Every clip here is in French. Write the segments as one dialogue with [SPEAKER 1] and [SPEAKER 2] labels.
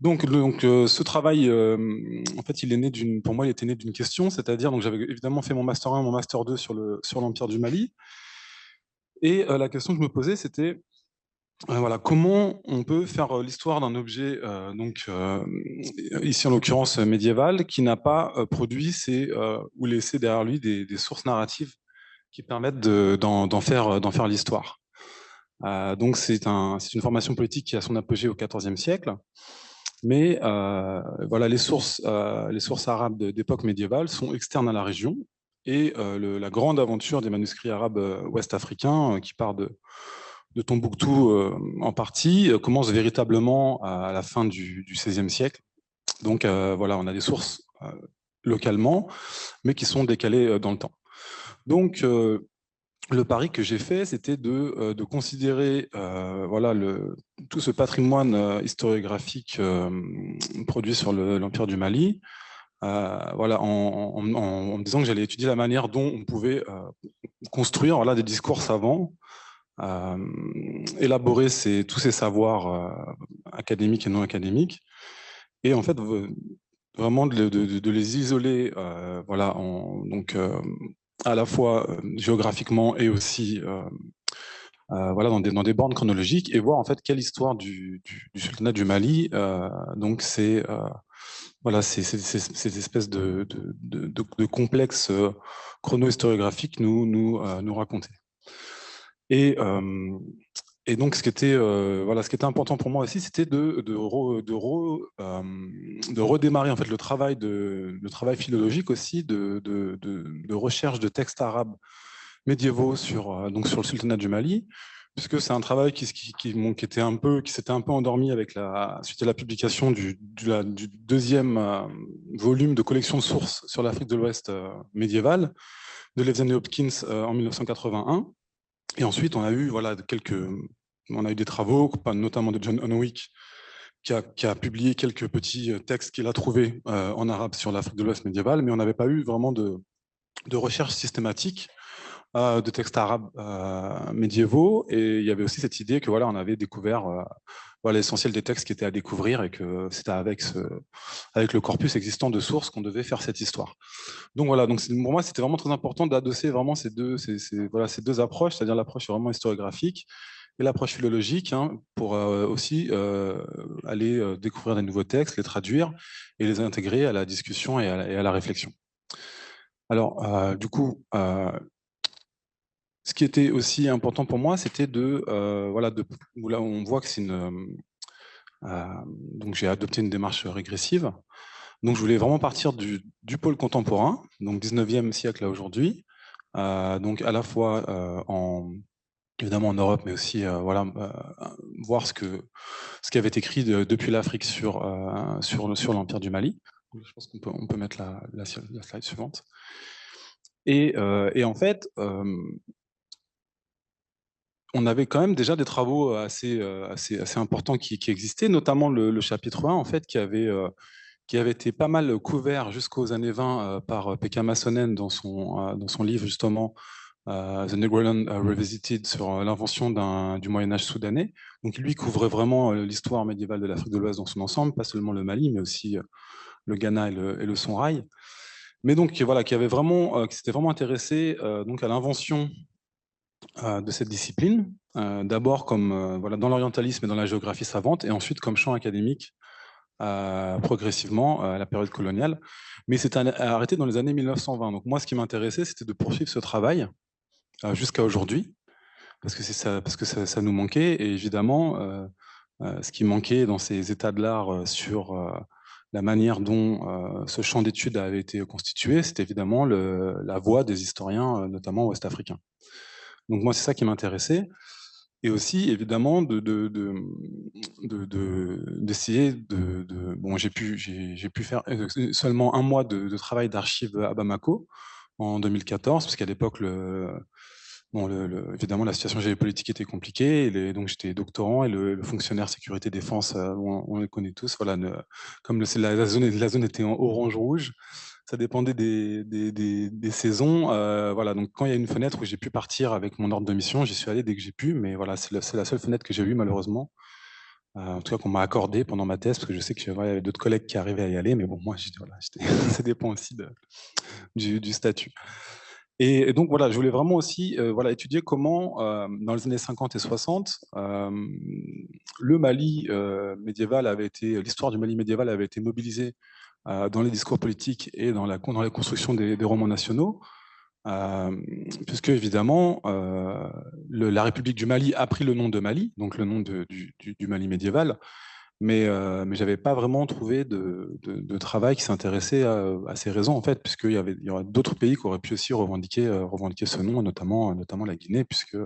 [SPEAKER 1] Ce travail, en fait, il est né pour moi, il était né d'une question, c'est-à-dire, donc j'avais évidemment fait mon master 1, mon master 2 sur l'Empire du Mali, et la question que je me posais, c'était, voilà, comment on peut faire l'histoire d'un objet, ici en l'occurrence médiéval, qui n'a pas produit ou laissé derrière lui des sources narratives qui permettent d'en faire l'histoire. Donc c'est une formation politique qui a son apogée au XIVe siècle. Mais voilà, les sources arabes d'époque médiévale sont externes à la région. Et la grande aventure des manuscrits arabes ouest-africains, qui part de Tombouctou en partie, commence véritablement à la fin du XVIe siècle. Donc voilà, on a des sources localement, mais qui sont décalées dans le temps. Donc le pari que j'ai fait, c'était de considérer voilà, tout ce patrimoine historiographique produit sur l'Empire du Mali, voilà, en me disant que j'allais étudier la manière dont on pouvait construire voilà, des discours savants, euh, élaborer tous ces savoirs académiques et non académiques, et en fait vraiment de les isoler voilà, à la fois géographiquement et aussi voilà, dans des bornes chronologiques et voir en fait quelle histoire du sultanat du Mali. Donc voilà, ces espèces de complexes chrono-historiographiques nous raconter. Et, euh, et donc voilà, ce qui était important pour moi aussi, c'était de redémarrer en fait le travail philologique aussi de recherche de textes arabes médiévaux donc sur le sultanat du Mali, puisque c'est un travail qui s'était un peu endormi suite à la publication du deuxième volume de collection de sources sur l'Afrique de l'Ouest médiévale de Levzen et Hopkins en 1981. Et ensuite, on a eu des travaux, notamment de John Onwick, qui a publié quelques petits textes qu'il a trouvés en arabe sur l'Afrique de l'Ouest médiévale, mais on n'avait pas eu vraiment de recherche systématique de textes arabes médiévaux. Et il y avait aussi cette idée que voilà, on avait découvert voilà, l'essentiel des textes qui étaient à découvrir et que c'était avec le corpus existant de sources qu'on devait faire cette histoire. Donc voilà, pour moi, c'était vraiment très important d'adosser vraiment voilà, ces deux approches, c'est-à-dire l'approche vraiment historiographique et l'approche philologique, hein, pour aussi aller découvrir des nouveaux textes, les traduire et les intégrer à la discussion et à la réflexion. Alors, du coup, ce qui était aussi important pour moi, c'était voilà, là on voit que donc j'ai adopté une démarche régressive. Donc je voulais vraiment partir du pôle contemporain, donc 19e siècle à aujourd'hui, donc à la fois évidemment en Europe, mais aussi voilà, voir ce qui avait été écrit depuis l'Afrique sur l'Empire du Mali. Je pense on peut mettre la slide suivante. Et en fait, on avait quand même déjà des travaux assez importants qui existaient, notamment le chapitre 1, en fait, qui avait été pas mal couvert jusqu'aux années 20 par Pekka Massonen dans son livre, justement, The Negroland Revisited, sur l'invention du Moyen-Âge soudanais. Donc, lui couvrait vraiment l'histoire médiévale de l'Afrique de l'Ouest dans son ensemble, pas seulement le Mali, mais aussi le Ghana et le Songhai. Mais donc, voilà, qui s'était vraiment intéressé donc à l'invention de cette discipline, d'abord comme voilà, dans l'orientalisme et dans la géographie savante, et ensuite comme champ académique progressivement à la période coloniale. Mais c'est arrêté dans les années 1920. Donc moi, ce qui m'intéressait, c'était de poursuivre ce travail jusqu'à aujourd'hui, parce que ça nous manquait. Et évidemment, ce qui manquait dans ces états de l'art sur la manière dont ce champ d'études avait été constitué, c'était évidemment la voix des historiens, notamment ouest-africains. Donc moi, c'est ça qui m'intéressait. Et aussi, évidemment, d'essayer bon, j'ai pu faire seulement un mois de travail d'archives à Bamako en 2014, parce qu'à l'époque, bon, évidemment, la situation géopolitique était compliquée, donc j'étais doctorant, et le fonctionnaire sécurité défense, on le connaît tous, voilà, comme la zone était en orange-rouge, ça dépendait des saisons. Voilà, donc quand il y a une fenêtre où j'ai pu partir avec mon ordre de mission, j'y suis allé dès que j'ai pu, mais voilà, c'est la seule fenêtre que j'ai eue malheureusement. en tout cas qu'on m'a accordé pendant ma thèse, parce que je sais qu'il y avait d'autres collègues qui arrivaient à y aller, mais bon, moi, voilà, ça dépend aussi du statut. Et donc voilà, je voulais vraiment aussi voilà, étudier comment, dans les années 50 et 60, le Mali médiéval avait été, l'histoire du Mali médiéval avait été mobilisée dans les discours politiques et dans la construction des romans nationaux, puisque évidemment, la République du Mali a pris le nom de Mali, donc le nom du Mali médiéval, mais j'avais pas vraiment trouvé de travail qui s'intéressait à ces raisons, en fait, il y aurait d'autres pays qui auraient pu aussi revendiquer ce nom, notamment la Guinée, puisque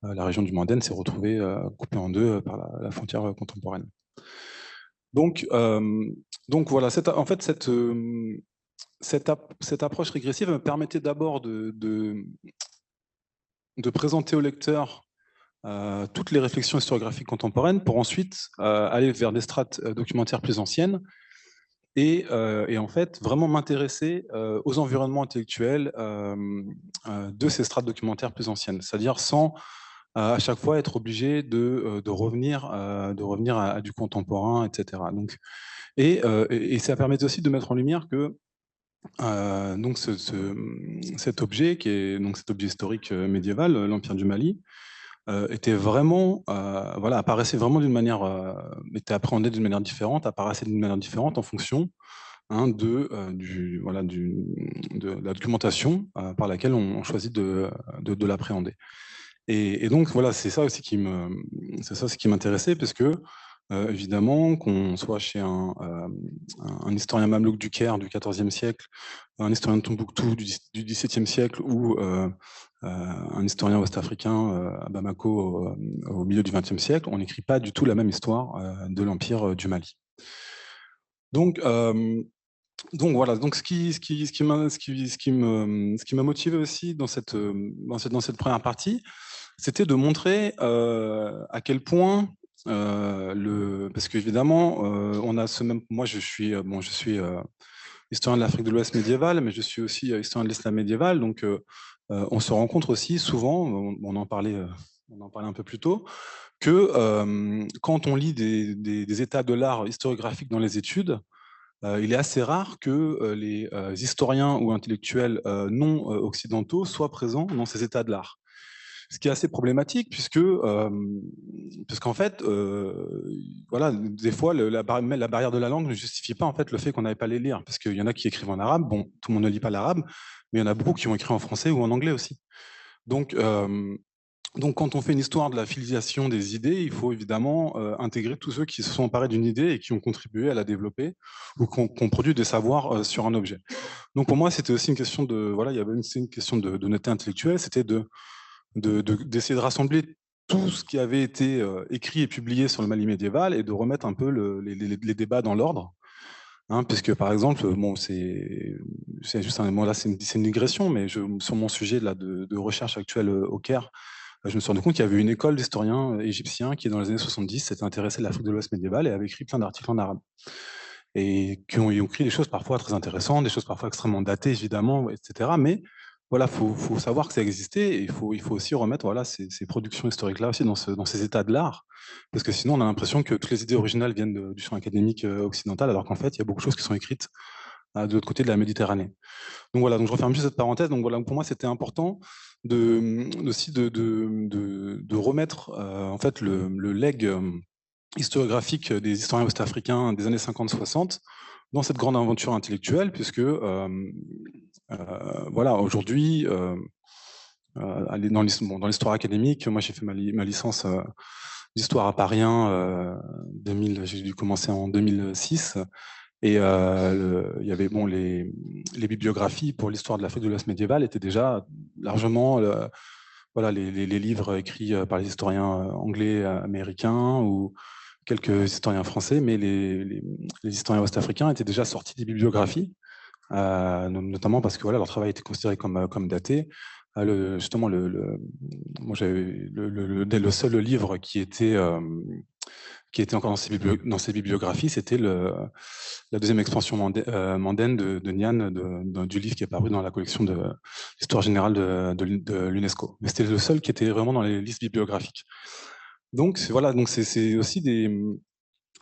[SPEAKER 1] la région du Mandane s'est retrouvée coupée en deux par la frontière contemporaine. Donc, donc voilà, en fait, cette approche régressive me permettait d'abord de présenter au lecteur toutes les réflexions historiographiques contemporaines pour ensuite aller vers des strates documentaires plus anciennes et en fait vraiment m'intéresser aux environnements intellectuels de ces strates documentaires plus anciennes, c'est-à-dire sans à chaque fois être obligé de revenir à du contemporain, etc. Donc, et ça permet aussi de mettre en lumière que donc cet objet qui est donc cet objet historique médiéval, l'Empire du Mali, était vraiment, voilà, apparaissait vraiment d'une manière, était appréhendé d'une manière différente, apparaissait d'une manière différente en fonction hein, voilà, de la documentation par laquelle on choisit de l'appréhender. Et donc voilà, c'est ça aussi qui m'intéressait, parce que évidemment, qu'on soit chez un historien mamelouk du Caire du XIVe siècle, un historien de Tombouctou du XVIIe siècle, ou un historien ouest-africain à Bamako au milieu du XXe siècle, on n'écrit pas du tout la même histoire de l'Empire du Mali. Donc, voilà. Donc, ce qui m'a motivé aussi dans cette première partie, c'était de montrer à quel point parce qu'évidemment, on a ce même. Moi, je suis historien de l'Afrique de l'Ouest médiévale, mais je suis aussi historien de l'islam médiéval. Donc, on se rencontre aussi souvent. On en parlait un peu plus tôt, que quand on lit des états de l'art historiographique dans les études, il est assez rare que les historiens ou intellectuels non occidentaux soient présents dans ces états de l'art. Ce qui est assez problématique puisqu'en fait, voilà, des fois, la barrière de la langue ne justifie pas en fait le fait qu'on n'avait pas les lire, parce qu'il y en a qui écrivent en arabe. Bon, tout le monde ne lit pas l'arabe, mais il y en a beaucoup qui ont écrit en français ou en anglais aussi. Donc, quand on fait une histoire de la filiation des idées, il faut évidemment intégrer tous ceux qui se sont emparés d'une idée et qui ont contribué à la développer ou qui ont produit des savoirs sur un objet. Donc pour moi, c'était aussi une question voilà, il y avait une question d'honnêteté intellectuelle, c'était d'essayer de rassembler tout ce qui avait été écrit et publié sur le Mali médiéval et de remettre un peu les débats dans l'ordre. Hein, puisque par exemple, bon, c'est juste là, c'est une digression, mais sur mon sujet là, de recherche actuelle au Caire, je me suis rendu compte qu'il y avait une école d'historiens égyptiens qui, dans les années 70, s'était intéressée à l'Afrique de l'Ouest médiévale et avait écrit plein d'articles en arabe. Et qui ont écrit des choses parfois très intéressantes, des choses parfois extrêmement datées, évidemment, etc. Mais voilà, faut savoir que ça existait et il faut aussi remettre voilà, ces productions historiques-là aussi dans ces états de l'art. Parce que sinon, on a l'impression que toutes les idées originales viennent du champ académique occidental, alors qu'en fait, il y a beaucoup de choses qui sont écrites de l'autre côté de la Méditerranée. Donc voilà, donc je referme juste cette parenthèse. Donc voilà, pour moi, c'était important aussi de remettre en fait le legs historiographique des historiens ouest-africains des années 50-60 dans cette grande aventure intellectuelle, puisque voilà, aujourd'hui, dans l'histoire académique, moi j'ai fait ma licence d'histoire à Paris 1, j'ai dû commencer en 2006, et il y avait bon, les bibliographies pour l'histoire de l'Afrique de l'Ouest médiévale étaient déjà largement voilà, les livres écrits par les historiens anglais, américains ou quelques historiens français, mais les historiens ouest-africains étaient déjà sortis des bibliographies, notamment parce que voilà, leur travail était considéré comme daté. Justement, moi, j'avais le seul livre qui était encore dans ces bibliographies, c'était la deuxième expansion mondaine de Niane, du livre qui est paru dans la collection de l'Histoire générale de l'UNESCO. Mais c'était le seul qui était vraiment dans les listes bibliographiques. Donc voilà, donc c'est aussi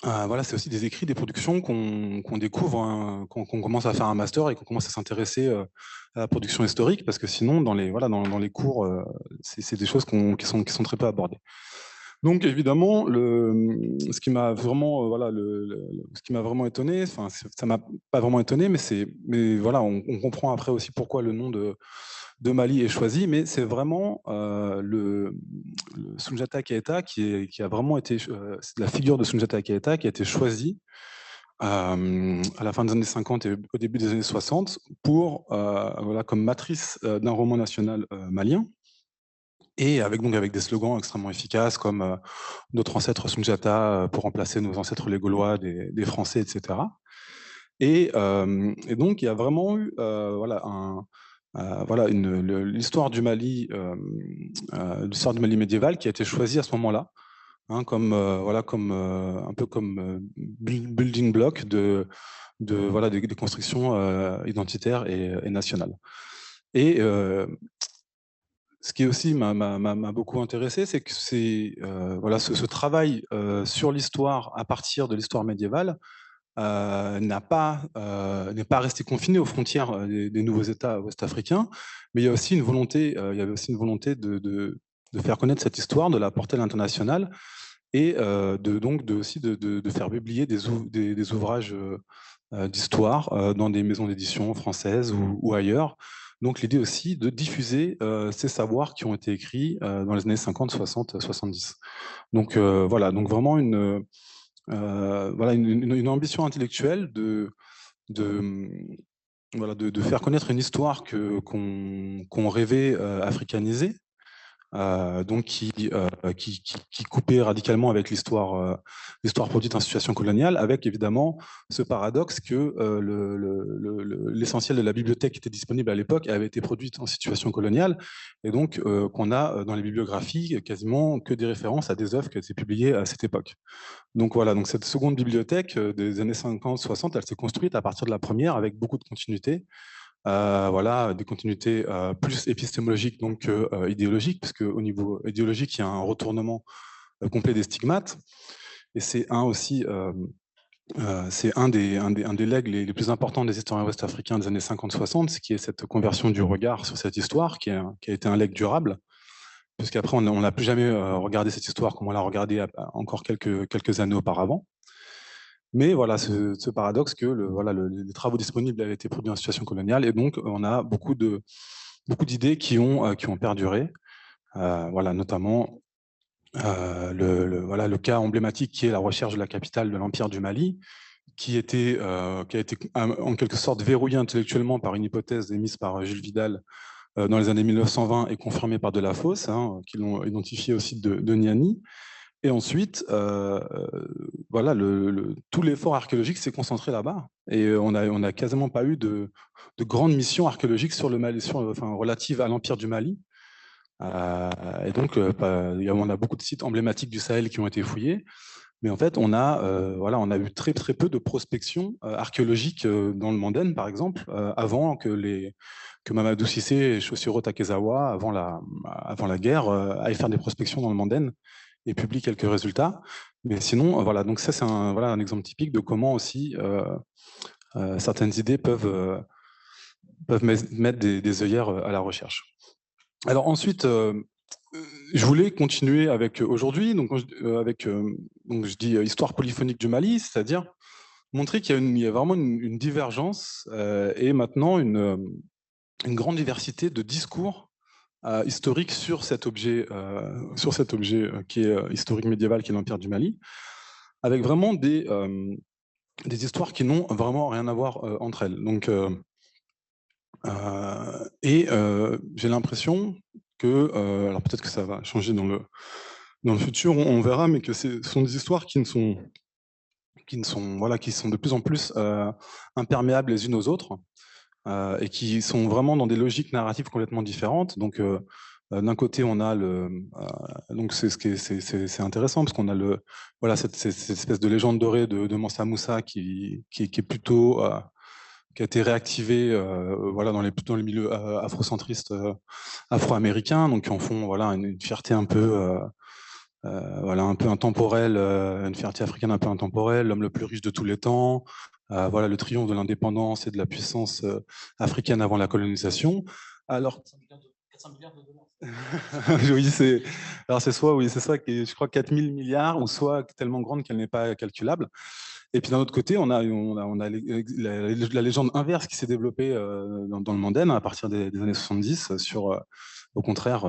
[SPEAKER 1] voilà, c'est aussi des écrits, des productions qu'on découvre, hein, qu'on commence à faire un master et qu'on commence à s'intéresser à la production historique, parce que sinon, voilà, dans les cours, c'est des choses qui sont très peu abordées. Donc évidemment, ce qui m'a vraiment, voilà, ce qui m'a vraiment étonné, enfin, ça m'a pas vraiment étonné, mais voilà, on comprend après aussi pourquoi le nom de Mali est choisi, mais c'est vraiment le Soundiata Keïta qui a vraiment été, c'est la figure de Soundiata Keïta qui a été choisie à la fin des années 50 et au début des années 60 pour, voilà, comme matrice d'un roman national malien, et avec des slogans extrêmement efficaces comme notre ancêtre Soundiata pour remplacer nos ancêtres les Gaulois des Français, etc. Et donc, il y a vraiment eu voilà, voilà, l'histoire du Mali, l'histoire du Mali médiéval qui a été choisie à ce moment-là, hein, comme, voilà, un peu comme building block voilà, des constructions identitaires et nationales. Et ce qui aussi m'a beaucoup intéressé, c'est que voilà, ce travail sur l'histoire à partir de l'histoire médiévale n'est pas resté confiné aux frontières des nouveaux États ouest-africains, mais il y a aussi une volonté, il y avait aussi une volonté de faire connaître cette histoire, de la porter à l'international, et aussi de faire publier des ouvrages d'histoire dans des maisons d'édition françaises ou ailleurs. Donc l'idée aussi de diffuser ces savoirs qui ont été écrits dans les années 50, 60, 70. Donc voilà, donc vraiment voilà, une ambition intellectuelle de, voilà, de faire connaître une histoire qu'on rêvait africanisée, donc qui coupait radicalement avec l'histoire produite en situation coloniale, avec évidemment ce paradoxe que l'essentiel de la bibliothèque qui était disponible à l'époque avait été produite en situation coloniale, et donc qu'on a dans les bibliographies quasiment que des références à des œuvres qui ont été publiées à cette époque. Donc voilà, donc cette seconde bibliothèque des années 50-60, elle s'est construite à partir de la première avec beaucoup de continuité. Voilà, des continuités plus épistémologiques donc que idéologiques, parce qu'au niveau idéologique, il y a un retournement complet des stigmates. Et c'est un des legs les plus importants des historiens ouest-africains des années 50-60, ce qui est cette conversion du regard sur cette histoire, qui a été un legs durable, puisqu'après, on n'a plus jamais regardé cette histoire comme on l'a regardé encore quelques années auparavant. Mais voilà, ce paradoxe que voilà, les travaux disponibles avaient été produits en situation coloniale, et donc on a beaucoup d'idées qui ont perduré. Voilà, notamment voilà, le cas emblématique qui est la recherche de la capitale de l'Empire du Mali, qui a été en quelque sorte verrouillé intellectuellement par une hypothèse émise par Jules Vidal dans les années 1920 et confirmée par Delafosse, hein, qui l'ont identifié aussi de Niani. Et ensuite, voilà, tout l'effort archéologique s'est concentré là-bas. Et on a quasiment pas eu de grandes missions archéologiques sur le Mali, enfin, relatives à l'Empire du Mali. Et donc, on a beaucoup de sites emblématiques du Sahel qui ont été fouillés. Mais en fait, voilà, on a eu très, très peu de prospection archéologique dans le Mandène, par exemple, avant que Mamadou Cissé et Shoshiro Takezawa, avant la guerre, aillent faire des prospections dans le Mandène et publient quelques résultats. Mais sinon, voilà, donc ça, c'est voilà, un exemple typique de comment aussi certaines idées peuvent mettre des œillères à la recherche. Alors ensuite, je voulais continuer avec aujourd'hui, donc, donc je dis histoire polyphonique du Mali, c'est-à-dire montrer il y a vraiment une divergence et maintenant une grande diversité de discours historiques sur cet objet qui est historique médiéval, qui est l'Empire du Mali, avec vraiment des histoires qui n'ont vraiment rien à voir entre elles. Donc, j'ai l'impression que, alors peut-être que ça va changer dans le futur, on verra, mais que ce sont des histoires voilà, qui sont de plus en plus imperméables les unes aux autres et qui sont vraiment dans des logiques narratives complètement différentes. Donc, d'un côté, on a donc c'est intéressant parce qu'on a voilà, cette espèce de légende dorée de Mansa Moussa qui est plutôt qui a été réactivée voilà, dans les milieux afrocentristes afro-américains, donc qui en font voilà, une fierté un peu voilà, un peu intemporel, une fierté africaine un peu intemporelle, l'homme le plus riche de tous les temps, voilà, le triomphe de l'indépendance et de la puissance africaine avant la colonisation. Alors, 400 milliards de dollars. Oui, alors c'est soit, oui, c'est ça, qui est, je crois, 4000 milliards, ou soit tellement grande qu'elle n'est pas calculable. Et puis d'un autre côté, on a la légende inverse qui s'est développée dans le Mandem à partir des années 70 sur, au contraire,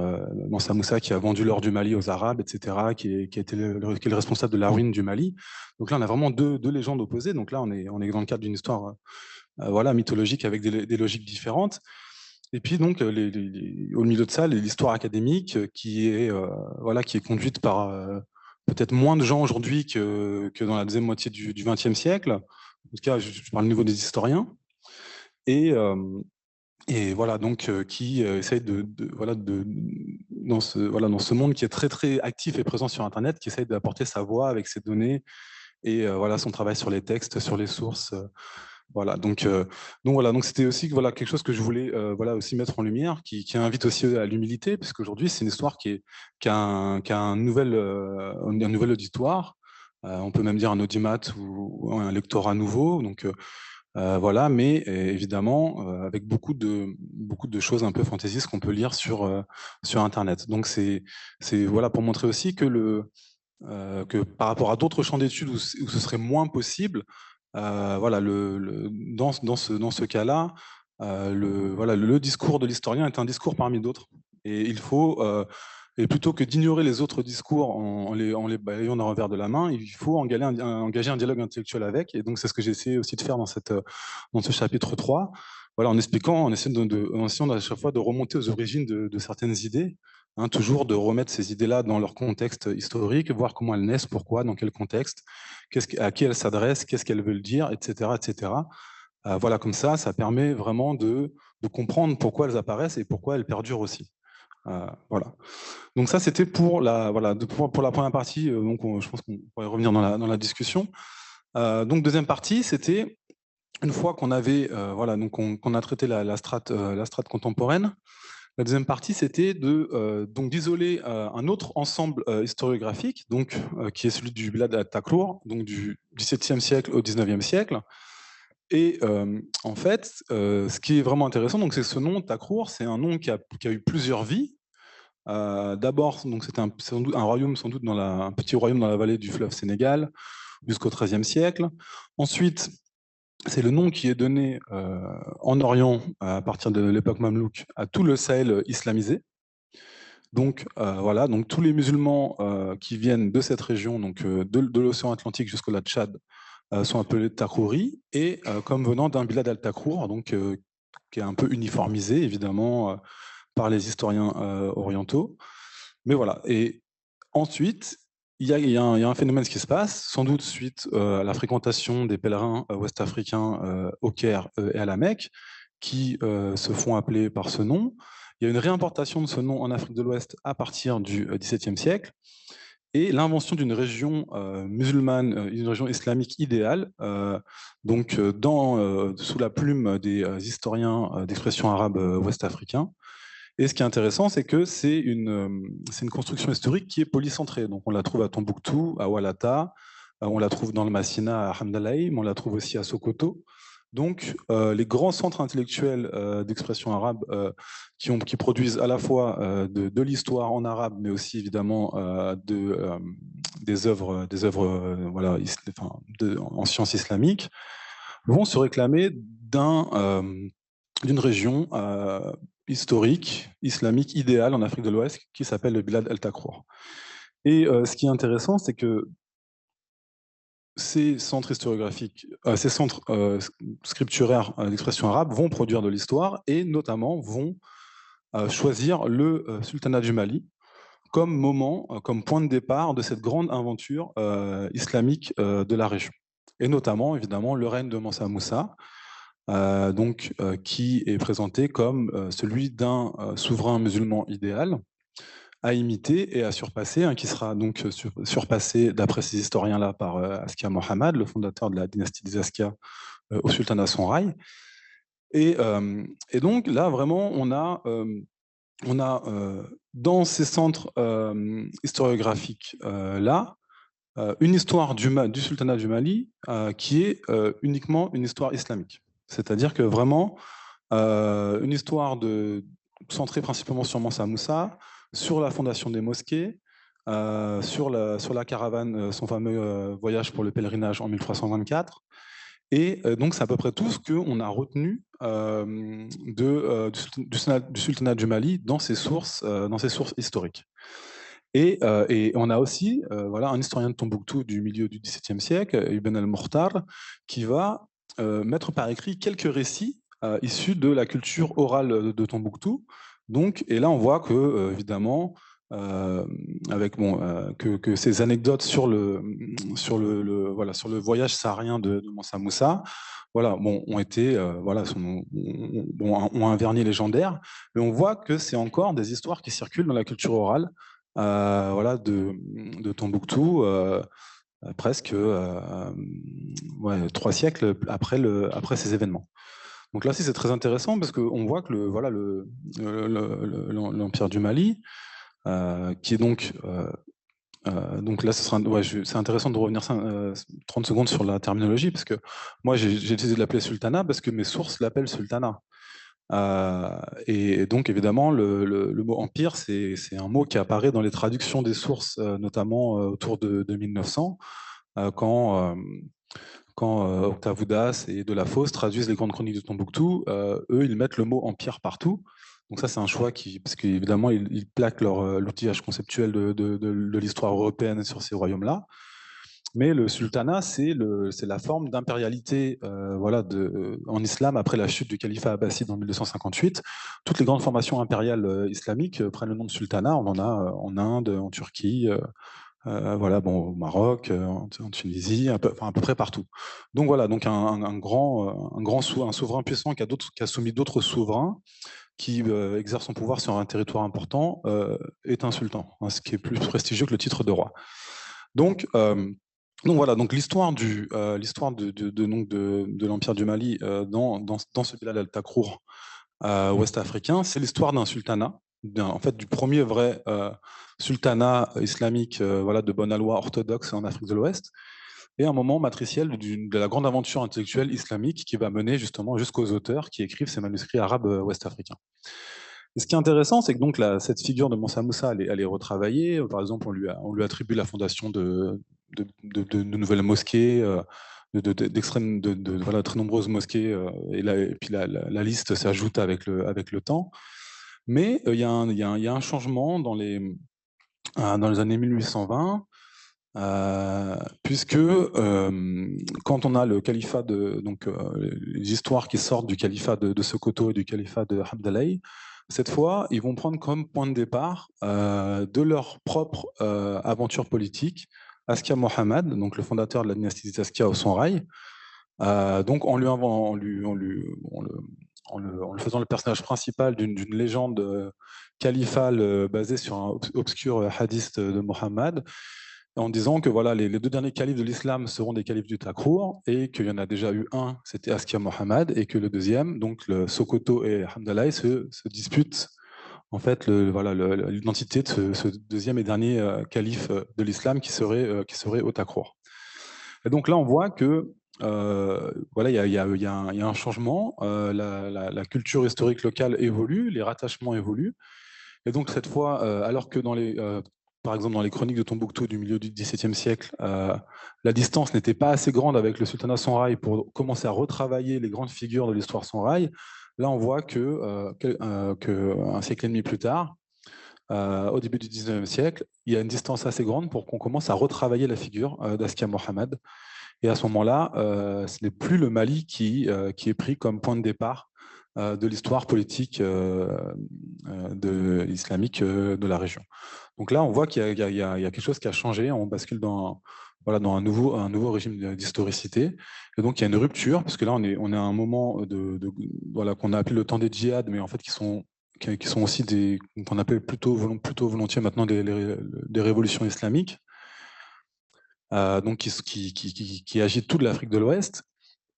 [SPEAKER 1] Mansa Moussa qui a vendu l'or du Mali aux Arabes, etc., qui a été qui est le responsable de la ruine du Mali. Donc là, on a vraiment deux légendes opposées. Donc là, on est dans le cadre d'une histoire voilà, mythologique avec des logiques différentes. Et puis donc, au milieu de ça, l'histoire académique voilà, qui est conduite par peut-être moins de gens aujourd'hui que dans la deuxième moitié du XXe siècle. En tout cas, je parle au niveau des historiens. Et, euh, et voilà, donc, qui essaye voilà, dans ce monde qui est très, très actif et présent sur Internet, qui essaye d'apporter sa voix avec ses données et voilà, son travail sur les textes, sur les sources. Voilà, donc voilà, donc c'était aussi voilà quelque chose que je voulais voilà aussi mettre en lumière, qui invite aussi à l'humilité, parce qu'aujourd'hui c'est une histoire qui a un nouvel auditoire. On peut même dire un audimat ou un lectorat nouveau. Donc voilà, mais évidemment avec beaucoup de choses un peu fantaisistes qu'on peut lire sur Internet. Donc c'est voilà pour montrer aussi que par rapport à d'autres champs d'études où ce serait moins possible, voilà, dans ce cas-là, voilà, le discours de l'historien est un discours parmi d'autres. Et il faut, et plutôt que d'ignorer les autres discours en les balayant d'un revers de la main, il faut engager un dialogue intellectuel avec. Et donc, c'est ce que j'ai essayé aussi de faire dans ce chapitre 3. Voilà, en expliquant, en essayant à chaque fois de remonter aux origines de certaines idées, hein, toujours de remettre ces idées-là dans leur contexte historique, voir comment elles naissent, pourquoi, dans quel contexte, à qui elles s'adressent, qu'est-ce qu'elles veulent dire, etc., etc. Voilà, comme ça permet vraiment de comprendre pourquoi elles apparaissent et pourquoi elles perdurent aussi. Voilà. Donc ça, c'était pour voilà, pour la première partie. Donc, je pense qu'on pourrait revenir dans la discussion. Donc, deuxième partie, c'était une fois qu'on avait, voilà, donc qu'on a traité la strate contemporaine. La deuxième partie, c'était donc d'isoler un autre ensemble historiographique, donc qui est celui du Bilad al-Takrur, donc du XVIIe siècle au XIXe siècle. Et en fait, ce qui est vraiment intéressant, donc c'est ce nom Takrur, c'est un nom qui a eu plusieurs vies. D'abord, donc c'était sans doute un royaume, sans doute un petit royaume dans la vallée du fleuve Sénégal jusqu'au XIIIe siècle. Ensuite, c'est le nom qui est donné en Orient à partir de l'époque mamelouk à tout le Sahel islamisé. Donc voilà, donc tous les musulmans qui viennent de cette région, donc de l'océan Atlantique jusqu'au lac Tchad, sont appelés Takrouri, et comme venant d'un bilad al-Takrour, donc qui est un peu uniformisé évidemment par les historiens orientaux. Mais voilà. Et ensuite, il y a un phénomène qui se passe, sans doute suite à la fréquentation des pèlerins ouest-africains au Caire et à la Mecque, qui se font appeler par ce nom. Il y a une réimportation de ce nom en Afrique de l'Ouest à partir du XVIIe siècle, et l'invention d'une région musulmane, une région islamique idéale, donc sous la plume des historiens d'expression arabe ouest-africains. Et ce qui est intéressant, c'est que c'est une construction historique qui est polycentrée. Donc on la trouve à Tombouctou, à Oualata, on la trouve dans le Massina à Hamdalaï, mais on la trouve aussi à Sokoto. Donc les grands centres intellectuels d'expression arabe qui produisent à la fois de l'histoire en arabe, mais aussi évidemment des œuvres voilà, en sciences islamiques, vont se réclamer d'une région historique, islamique, idéale en Afrique de l'Ouest, qui s'appelle le Bilad el-Takrur. Et ce qui est intéressant, c'est que ces centres historiographiques, ces centres scripturaires d'expression arabe vont produire de l'histoire et notamment vont choisir le sultanat du Mali comme moment, comme point de départ de cette grande aventure islamique de la région. Et notamment, évidemment, le règne de Mansa Moussa, qui est présenté comme celui d'un souverain musulman idéal à imiter et à surpasser, hein, qui sera donc surpassé, d'après ces historiens-là, par Askia Mohammad, le fondateur de la dynastie des Askia au sultanat Sonrail. Et donc là, vraiment, on a on a dans ces centres historiographiques là, une histoire du sultanat du Mali qui est uniquement une histoire islamique. C'est-à-dire que vraiment, une histoire centrée principalement sur Mansa Moussa, sur la fondation des mosquées, sur la caravane, son fameux voyage pour le pèlerinage en 1324. Et donc, c'est à peu près tout ce qu'on a retenu du sultanat du Mali dans ses sources historiques. Et on a aussi voilà, un historien de Tombouctou du milieu du XVIIe siècle, Ibn al-Mukhtar, qui va mettre par écrit quelques récits issus de la culture orale Tombouctou. Donc, et là, on voit que, évidemment, que ces anecdotes voilà, sur le voyage saharien de Mansa Moussa voilà, bon, ont été, voilà, ont un vernis légendaire, mais on voit que c'est encore des histoires qui circulent dans la culture orale voilà, de Tombouctou, presque ouais, 3 siècles après ces événements. Donc là aussi, c'est très intéressant parce qu'on voit que voilà, l'Empire du Mali, qui est donc là, ouais, c'est intéressant de revenir 30 secondes sur la terminologie, parce que moi, j'ai décidé de l'appeler sultanat parce que mes sources l'appellent sultanat. Et donc, évidemment, le mot empire, c'est un mot qui apparaît dans les traductions des sources, notamment autour de 1900, quand, Octave Oudas et De La Fosse traduisent les grandes chroniques de Tombouctou. Eux, ils mettent le mot empire partout. Donc ça, c'est un choix parce qu'évidemment, ils plaquent l'outillage conceptuel de l'histoire européenne sur ces royaumes-là. Mais le sultanat, c'est la forme d'impérialité voilà, en islam après la chute du califat abbasside en 1258. Toutes les grandes formations impériales islamiques prennent le nom de sultanat. On en a en Inde, en Turquie, voilà, bon, au Maroc, en Tunisie, enfin, à peu près partout. Donc voilà, donc un souverain puissant qui a soumis d'autres souverains qui exercent son pouvoir sur un territoire important est un sultan, hein, ce qui est plus prestigieux que le titre de roi. Donc, voilà, donc l'histoire de l'Empire du Mali dans ce Bilal al-Takrour ouest africain, c'est l'histoire d'un sultanat, en fait du premier vrai sultanat islamique voilà, de bonne loi orthodoxe en Afrique de l'Ouest, et un moment matriciel de la grande aventure intellectuelle islamique qui va mener justement jusqu'aux auteurs qui écrivent ces manuscrits arabes ouest-africains. Et ce qui est intéressant, c'est que donc cette figure de Mansa Moussa, elle est retravaillée. Par exemple, on lui attribue la fondation de nouvelles mosquées, voilà, très nombreuses mosquées, et puis la liste s'ajoute avec le temps. Mais il y a un changement dans les années 1820, puisque quand on a le califat les histoires qui sortent du califat de Sokoto et du califat de Abdallah, cette fois, ils vont prendre comme point de départ de leur propre aventure politique Askia Mohammed, donc le fondateur de la dynastie des Askia au Sonrail, donc en le faisant le personnage principal d'une légende califale basée sur un obscur hadith de Mohammed, en disant que voilà, les deux derniers califes de l'islam seront des califes du Takrour, et qu'il y en a déjà eu un, c'était Askia Mohammed, et que le deuxième, donc le Sokoto et Hamdallah, se disputent en fait voilà, l'identité de ce deuxième et dernier calife de l'islam qui serait au Takrour. Et donc là, on voit que voilà, il y a un changement, la culture historique locale évolue, les rattachements évoluent. Et donc cette fois, alors que par exemple dans les chroniques de Tombouctou du milieu du XVIIe siècle, la distance n'était pas assez grande avec le sultanat Sonrail pour commencer à retravailler les grandes figures de l'histoire Sonrail, là on voit qu'un siècle et demi plus tard, au début du XIXe siècle, il y a une distance assez grande pour qu'on commence à retravailler la figure d'Askia Mohammed. Et à ce moment-là, ce n'est plus le Mali qui est pris comme point de départ de l'histoire politique islamique de la région. Donc là, on voit qu'il y a quelque chose qui a changé. On bascule voilà, dans un nouveau régime d'historicité. Et donc, il y a une rupture, parce que là, on est à un moment voilà, qu'on a appelé le temps des djihad, mais en fait, qui sont aussi qu'on appelle plutôt volontiers maintenant des révolutions islamiques, donc qui agitent toute l'Afrique de l'Ouest.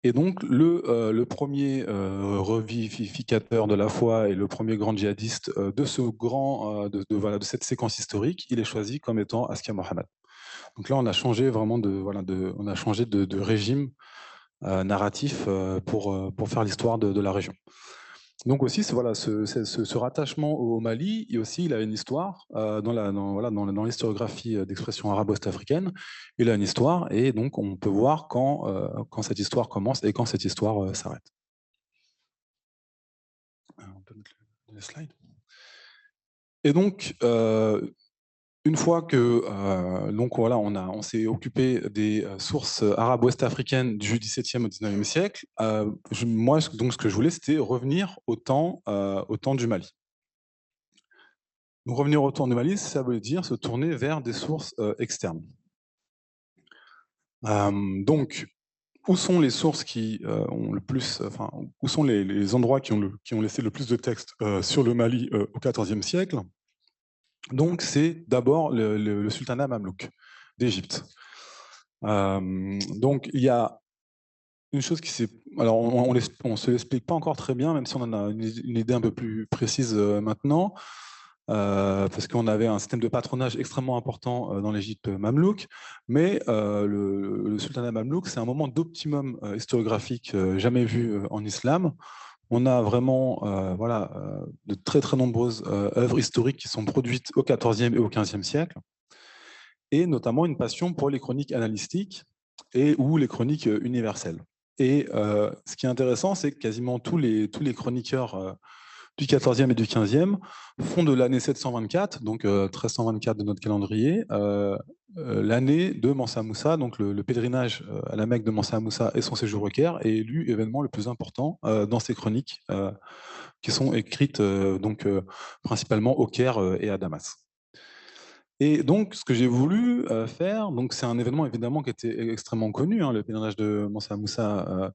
[SPEAKER 1] Et donc, le premier revivificateur de la foi et le premier grand djihadiste voilà, de cette séquence historique, il est choisi comme étant Askia Mohammed. Donc là, on a changé vraiment on a changé de régime narratif pour faire l'histoire de la région. Donc aussi, voilà, ce rattachement au Mali, et aussi, il a une histoire dans l'historiographie d'expression arabo-est-africaine. Il a une histoire, et donc on peut voir quand cette histoire commence et quand cette histoire s'arrête. On peut mettre le slide. Et donc, une fois que donc voilà, on s'est occupé des sources arabo-est-africaines du XVIIe au XIXe siècle, moi, donc, ce que je voulais, c'était revenir au temps du Mali. Donc, revenir au temps du Mali, ça veut dire se tourner vers des sources externes. Donc, où sont les sources qui ont le plus, enfin, où sont les endroits qui ont laissé le plus de textes sur le Mali au XIVe siècle? Donc, c'est d'abord le sultanat mamelouk d'Égypte. Donc, il y a une chose qui s'est... Alors, on ne se l'explique pas encore très bien, même si on en a une idée un peu plus précise maintenant, parce qu'on avait un système de patronage extrêmement important dans l'Égypte mamelouk, mais le sultanat mamelouk, c'est un moment d'optimum historiographique jamais vu en islam. On a vraiment de très très nombreuses œuvres historiques qui sont produites au XIVe et au XVe siècle, et notamment une passion pour les chroniques analytiques ou les chroniques universelles. Et ce qui est intéressant, c'est que quasiment tous les chroniqueurs du XIVe et du XVe font de l'année 724, donc 1324 de notre calendrier, l'année de Mansa Moussa, donc le pèlerinage à la Mecque de Mansa Moussa et son séjour au Caire, est élu événement le plus important dans ces chroniques qui sont écrites principalement au Caire et à Damas. Et donc, ce que j'ai voulu faire, donc c'est un événement évidemment qui était extrêmement connu, hein, le pèlerinage de Mansa Moussa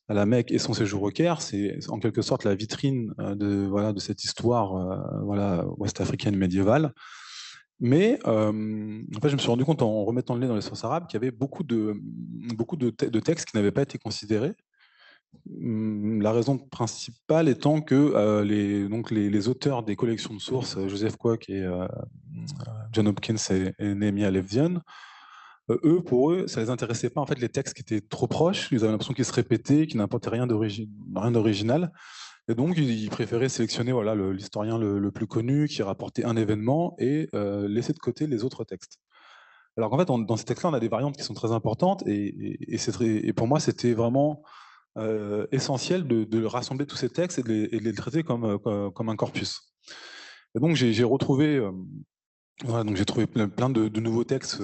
[SPEAKER 1] à la Mecque et son séjour au Caire, c'est en quelque sorte la vitrine de cette histoire ouest-africaine médiévale. Mais en fait, je me suis rendu compte en remettant le nez dans les sources arabes qu'il y avait beaucoup de textes qui n'avaient pas été considérés. La raison principale étant que les auteurs des collections de sources, Joseph Kwok et John Hopkins et Nehemiah Levzion, pour eux, ça les intéressait pas en fait les textes qui étaient trop proches. Ils avaient l'impression qu'ils se répétaient, qu'ils n'apportaient rien d'original. Et donc, ils préféraient sélectionner l'historien le plus connu, qui rapportait un événement, et laisser de côté les autres textes. Alors qu'en fait, dans ces textes-là, on a des variantes qui sont très importantes, et pour moi, c'était vraiment essentiel de rassembler tous ces textes et de les traiter comme un corpus. Et donc, j'ai retrouvé... voilà, donc j'ai trouvé plein de nouveaux textes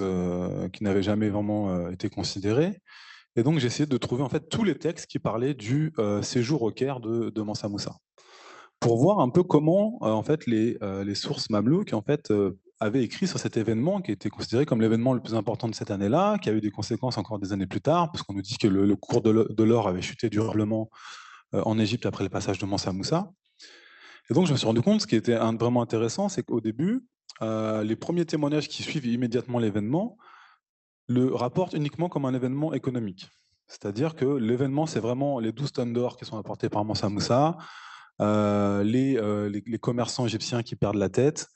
[SPEAKER 1] qui n'avaient jamais vraiment été considérés. Et donc j'ai essayé de trouver en fait tous les textes qui parlaient du séjour au Caire de Mansa Moussa, pour voir un peu comment en fait les sources mamelouques en fait avaient écrit sur cet événement qui était considéré comme l'événement le plus important de cette année-là, qui a eu des conséquences encore des années plus tard, parce qu'on nous dit que le cours de l'or avait chuté durablement en Égypte après le passage de Mansa Moussa. Et donc je me suis rendu compte, ce qui était vraiment intéressant, c'est qu'au début, les premiers témoignages qui suivent immédiatement l'événement le rapportent uniquement comme un événement économique. C'est-à-dire que l'événement, c'est vraiment les 12 tonnes d'or qui sont apportées par Mansa Moussa, les commerçants égyptiens qui perdent la tête.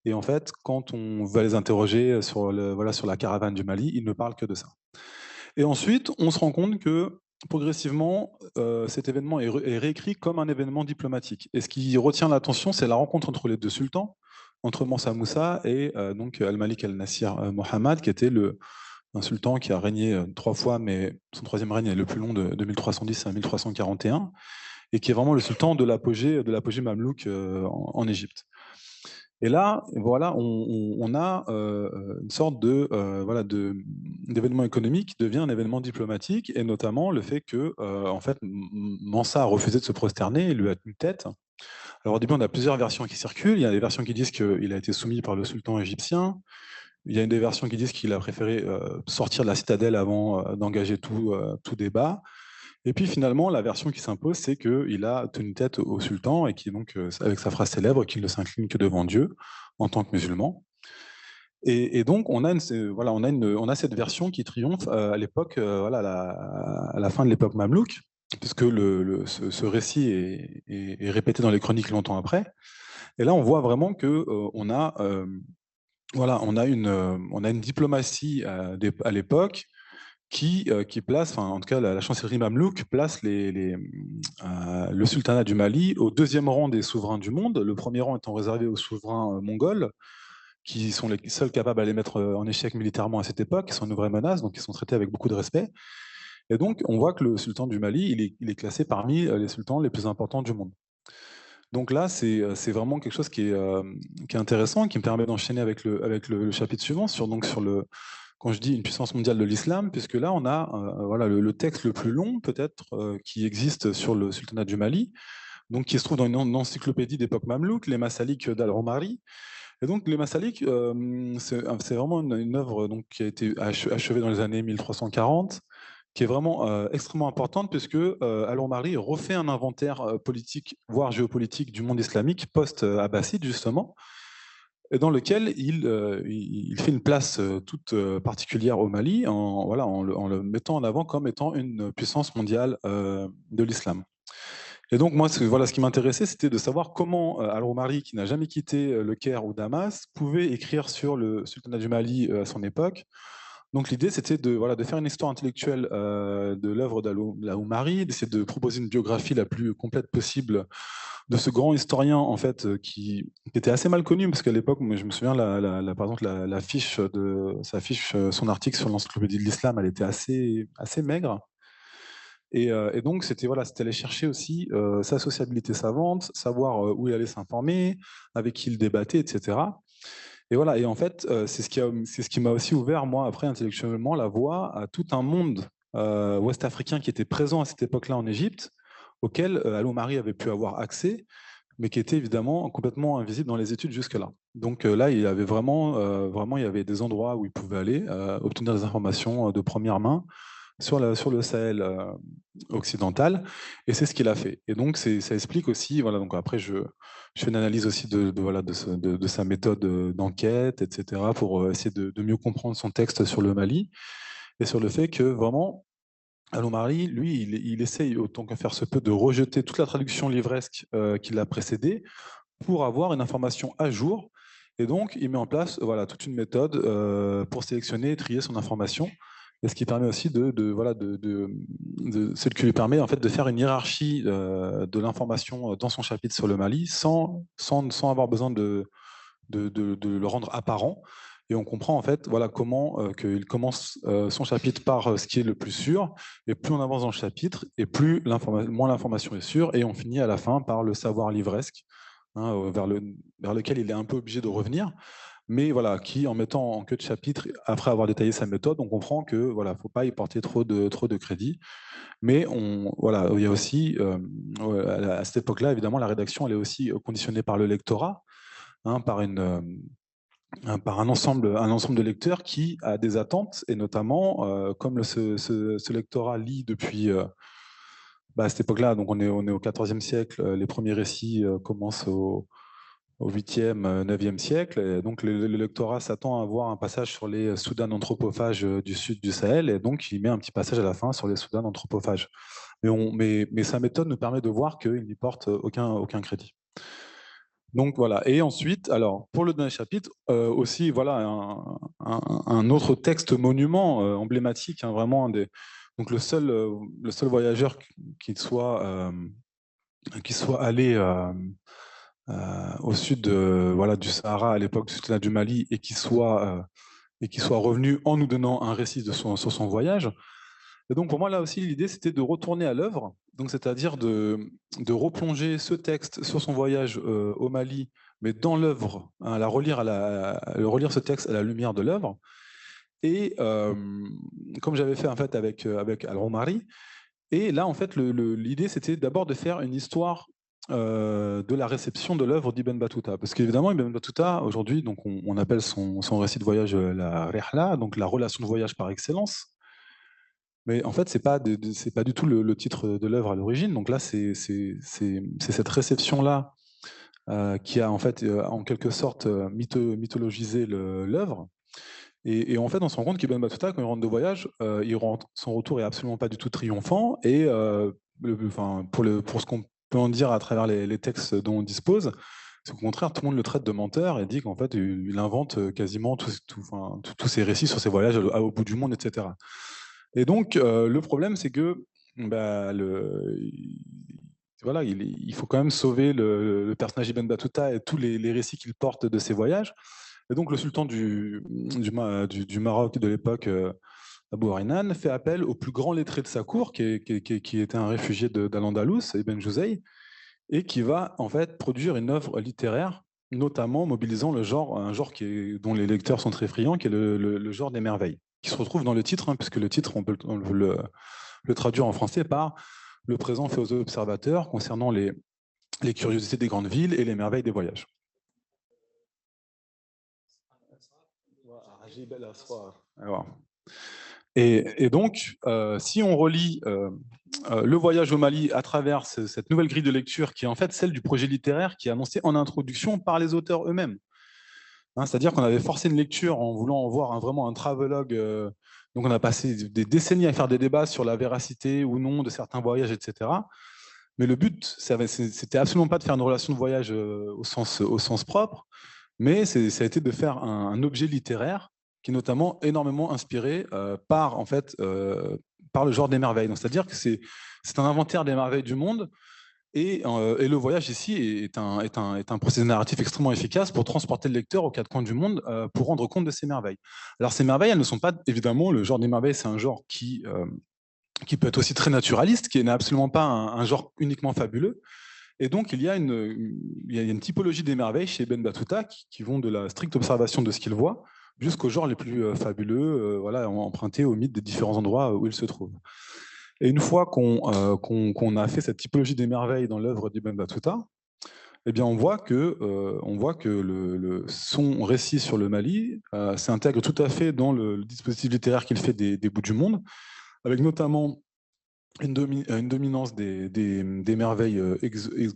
[SPEAKER 1] Et en fait, quand on va les interroger sur la caravane du Mali, ils ne parlent que de ça. Et ensuite, on se rend compte que progressivement, cet événement est réécrit comme un événement diplomatique. Et ce qui retient l'attention, c'est la rencontre entre les deux sultans, entre Mansa Moussa et donc Al-Malik al-Nasir Mohammad, qui était un sultan qui a régné 3 fois, mais son troisième règne est le plus long de 1310 à 1341, et qui est vraiment le sultan de l'apogée mamelouk en Égypte. Et là, voilà, on a une sorte d'événement économique qui devient un événement diplomatique, et notamment le fait que, en fait, Mansa a refusé de se prosterner et lui a tenu tête. Alors au début, on a plusieurs versions qui circulent. Il y a des versions qui disent qu'il a été soumis par le sultan égyptien. Il y a des versions qui disent qu'il a préféré sortir de la citadelle avant d'engager tout débat. Et puis finalement, la version qui s'impose, c'est qu'il a tenu tête au sultan et qui donc, avec sa phrase célèbre, qu'il ne s'incline que devant Dieu en tant que musulman. Et donc, voilà, on a cette version qui triomphe à l'époque, voilà, à la fin de l'époque mamelouk, puisque ce récit est répété dans les chroniques longtemps après. Et là, on voit vraiment que voilà, on a une diplomatie à l'époque qui place, enfin, en tout cas, la chancellerie mamelouk place le sultanat du Mali au deuxième rang des souverains du monde, le premier rang étant réservé aux souverains mongols, qui sont les seuls capables à les mettre en échec militairement à cette époque, qui sont une vraie menace, donc ils sont traités avec beaucoup de respect. Et donc, on voit que le sultan du Mali, il est classé parmi les sultans les plus importants du monde. Donc là, c'est vraiment quelque chose qui est intéressant, qui me permet d'enchaîner avec le chapitre suivant, quand je dis une puissance mondiale de l'islam, puisque là, on a voilà, le texte le plus long, peut-être, qui existe sur le sultanat du Mali, donc qui se trouve dans une encyclopédie d'époque mamelouk, les Masalik d'Al-Romari. Et donc, les Masalik, c'est vraiment une œuvre donc, qui a été achevée dans les années 1340, qui est vraiment extrêmement importante, puisque Al-Romari refait un inventaire politique, voire géopolitique du monde islamique post-abbasside, justement, et dans lequel il fait une place toute particulière au Mali, voilà, en le mettant en avant comme étant une puissance mondiale de l'islam. Et donc, moi, voilà, ce qui m'intéressait, c'était de savoir comment Al-Romari, qui n'a jamais quitté le Caire ou Damas, pouvait écrire sur le sultanat du Mali à son époque. Donc, l'idée, c'était voilà, de faire une histoire intellectuelle de l'œuvre d'Al-Romari, d'essayer de proposer une biographie la plus complète possible de ce grand historien, en fait, qui était assez mal connu, parce qu'à l'époque, je me souviens, par exemple, la fiche sa fiche, son article sur l'encyclopédie de l'islam, elle était assez maigre. Et donc, c'était aller chercher aussi sa sociabilité savante, savoir où il allait s'informer, avec qui il débattait, etc. Et voilà. Et en fait, c'est ce qui m'a aussi ouvert, moi, après, intellectuellement, la voie à tout un monde ouest-africain qui était présent à cette époque-là en Égypte, auquel Al-Omari avait pu avoir accès, mais qui était évidemment complètement invisible dans les études jusque-là. Donc là, il avait vraiment, il y avait des endroits où il pouvait aller obtenir des informations de première main sur le Sahel occidental, et c'est ce qu'il a fait. Et donc, ça explique aussi, voilà, donc après, je fais une analyse aussi voilà, de sa méthode d'enquête, etc., pour essayer de mieux comprendre son texte sur le Mali, et sur le fait que vraiment, Al-Omari, lui, il essaye autant que faire se peut de rejeter toute la traduction livresque qui l'a précédée pour avoir une information à jour. Et donc, il met en place voilà, toute une méthode pour sélectionner et trier son information. Et ce qui permet aussi voilà, c'est ce qui lui permet en fait de faire une hiérarchie de l'information dans son chapitre sur le Mali sans avoir besoin de le rendre apparent. Et on comprend en fait voilà, comment qu'il commence son chapitre par ce qui est le plus sûr, et plus on avance dans le chapitre, et moins l'information est sûre, et on finit à la fin par le savoir livresque, hein, vers lequel il est un peu obligé de revenir, mais voilà, qui, en mettant en queue de chapitre, après avoir détaillé sa méthode, on comprend que voilà, faut pas y porter trop de crédit. Mais voilà, il y a aussi, à cette époque-là, évidemment, la rédaction, elle est aussi conditionnée par le lectorat, hein, par un ensemble de lecteurs qui a des attentes, et notamment, comme ce lectorat lit depuis à cette époque-là, donc on est au XIVe siècle, les premiers récits commencent au 8e, 9e siècle. Et donc, le lectorat s'attend à voir un passage sur les Soudanes anthropophages du sud du Sahel, et donc il met un petit passage à la fin sur les Soudanes anthropophages. Mais sa méthode nous permet de voir qu'il n'y porte aucun crédit. Donc voilà. Et ensuite, alors pour le dernier chapitre, aussi voilà un autre texte monument emblématique, hein, vraiment donc le seul voyageur qui soit allé au sud voilà, du Sahara à l'époque du sultanat du Mali, et qui soit revenu en nous donnant un récit sur son voyage. Et donc pour moi là aussi l'idée c'était de retourner à l'œuvre, donc c'est-à-dire de replonger ce texte sur son voyage au Mali, mais dans l'œuvre, hein, relire ce texte à la lumière de l'œuvre. Et comme j'avais fait en fait avec Al-Romari, et là, en fait, l'idée, c'était d'abord de faire une histoire de la réception de l'œuvre d'Ibn Battuta. Parce qu'évidemment, Ibn Battuta, aujourd'hui, donc on appelle son récit de voyage la Rihla, donc la relation de voyage par excellence. Mais en fait, c'est pas du tout le titre de l'œuvre à l'origine. Donc là, c'est cette réception-là qui a en fait, en quelque sorte, mythologisé l'œuvre. Et en fait, on se rend compte qu'Ibn Battuta, quand il rentre de voyage, son retour est absolument pas du tout triomphant. Et enfin, pour ce qu'on peut en dire à travers les textes dont on dispose, c'est au contraire, tout le monde le traite de menteur et dit qu'en fait, il invente quasiment enfin, tous ses récits sur ses voyages au bout du monde, etc. Et donc, le problème, c'est que bah, voilà, il faut quand même sauver le personnage Ibn Battuta et tous les récits qu'il porte de ses voyages. Et donc, le sultan du Maroc de l'époque, Abou Harinan, fait appel au plus grand lettré de sa cour, qui était un réfugié d'Al-Andalus, Ibn Juzay, et qui va en fait produire une œuvre littéraire, notamment mobilisant un genre dont les lecteurs sont très friands, qui est le genre des merveilles, qui se retrouve dans le titre, hein, puisque le titre, on peut le traduire en français par le présent fait aux observateurs concernant les curiosités des grandes villes et les merveilles des voyages. Alors, et donc, si on relie le voyage au Mali à travers cette nouvelle grille de lecture, qui est en fait celle du projet littéraire qui est annoncé en introduction par les auteurs eux-mêmes, hein, c'est-à-dire qu'on avait forcé une lecture en voulant en voir vraiment un travelogue. Donc, on a passé des décennies à faire des débats sur la véracité ou non de certains voyages, etc. Mais le but, c'était absolument pas de faire une relation de voyage au sens propre, mais ça a été de faire un objet littéraire qui est notamment énormément inspiré par, en fait, par le genre des merveilles. C'est-à-dire que c'est un inventaire des merveilles du monde, et le voyage ici est un procédé narratif extrêmement efficace pour transporter le lecteur aux quatre coins du monde pour rendre compte de ces merveilles. Alors ces merveilles, elles ne sont pas, évidemment, le genre des merveilles, c'est un genre qui peut être aussi très naturaliste, qui n'est absolument pas un genre uniquement fabuleux. Et donc, il y a une typologie des merveilles chez Ibn Battuta qui vont de la stricte observation de ce qu'il voit jusqu'aux genres les plus fabuleux, voilà, empruntés aux mythes des différents endroits où il se trouve. Et une fois qu'on a fait cette typologie des merveilles dans l'œuvre d'Ibn Battuta, eh bien, on voit que son récit sur le Mali s'intègre tout à fait dans le dispositif littéraire qu'il fait des bouts du monde, avec notamment une dominance des merveilles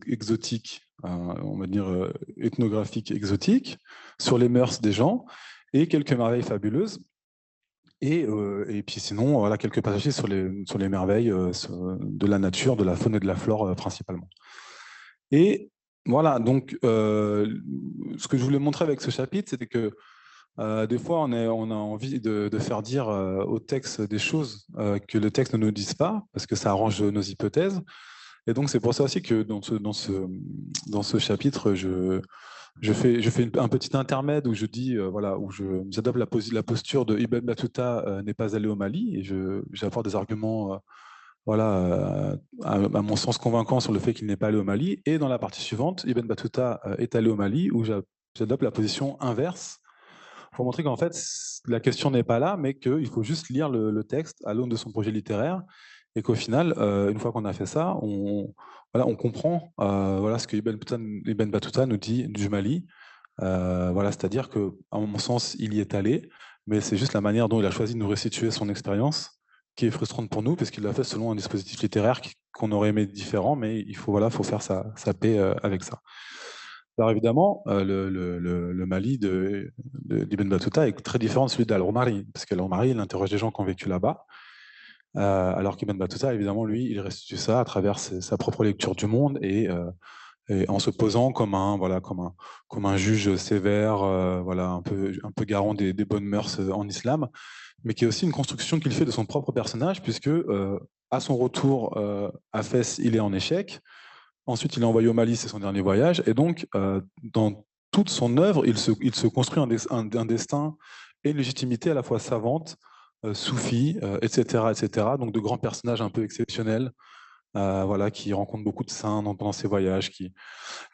[SPEAKER 1] exotiques, on va dire ethnographiques exotiques, sur les mœurs des gens, et quelques merveilles fabuleuses. Et puis sinon, voilà, quelques passages sur les merveilles de la nature, de la faune et de la flore principalement. Et voilà, donc ce que je voulais montrer avec ce chapitre, c'était que des fois, on a envie de faire dire au texte des choses que le texte ne nous dise pas, parce que ça arrange nos hypothèses. Et donc, c'est pour ça aussi que dans ce chapitre, je fais un petit intermède où je dis, voilà, où j'adopte la posture de Ibn Battuta n'est pas allé au Mali, et j'apporte des arguments, voilà, à mon sens convaincants sur le fait qu'il n'est pas allé au Mali. Et dans la partie suivante, Ibn Battuta est allé au Mali, où j'adopte la position inverse pour montrer qu'en fait, la question n'est pas là, mais qu'il faut juste lire le texte à l'aune de son projet littéraire, et qu'au final, une fois qu'on a fait ça, voilà, on comprend voilà, ce que Ibn Battuta nous dit du Mali. Voilà, c'est-à-dire que, à mon sens, il y est allé, mais c'est juste la manière dont il a choisi de nous restituer son expérience qui est frustrante pour nous, parce qu'il l'a fait selon un dispositif littéraire qu'on aurait aimé différent, mais voilà, faut faire sa paix avec ça. Alors évidemment, le Mali d'Ibn Battuta est très différent de celui d'Al-Omari, parce qu'Al-Omari, il interroge des gens qui ont vécu là-bas, alors qu'Ibn Battuta, évidemment, lui, il restitue ça à travers sa propre lecture du monde, et en se posant voilà, comme un juge sévère, voilà, un peu garant des bonnes mœurs en islam, mais qui est aussi une construction qu'il fait de son propre personnage, puisque à son retour à Fès, il est en échec. Ensuite, il est envoyé au Mali, c'est son dernier voyage. Et donc, dans toute son œuvre, il se construit un destin et une légitimité à la fois savante, soufie, etc., etc. Donc, de grands personnages un peu exceptionnels, voilà, qui rencontrent beaucoup de saints pendant ses voyages.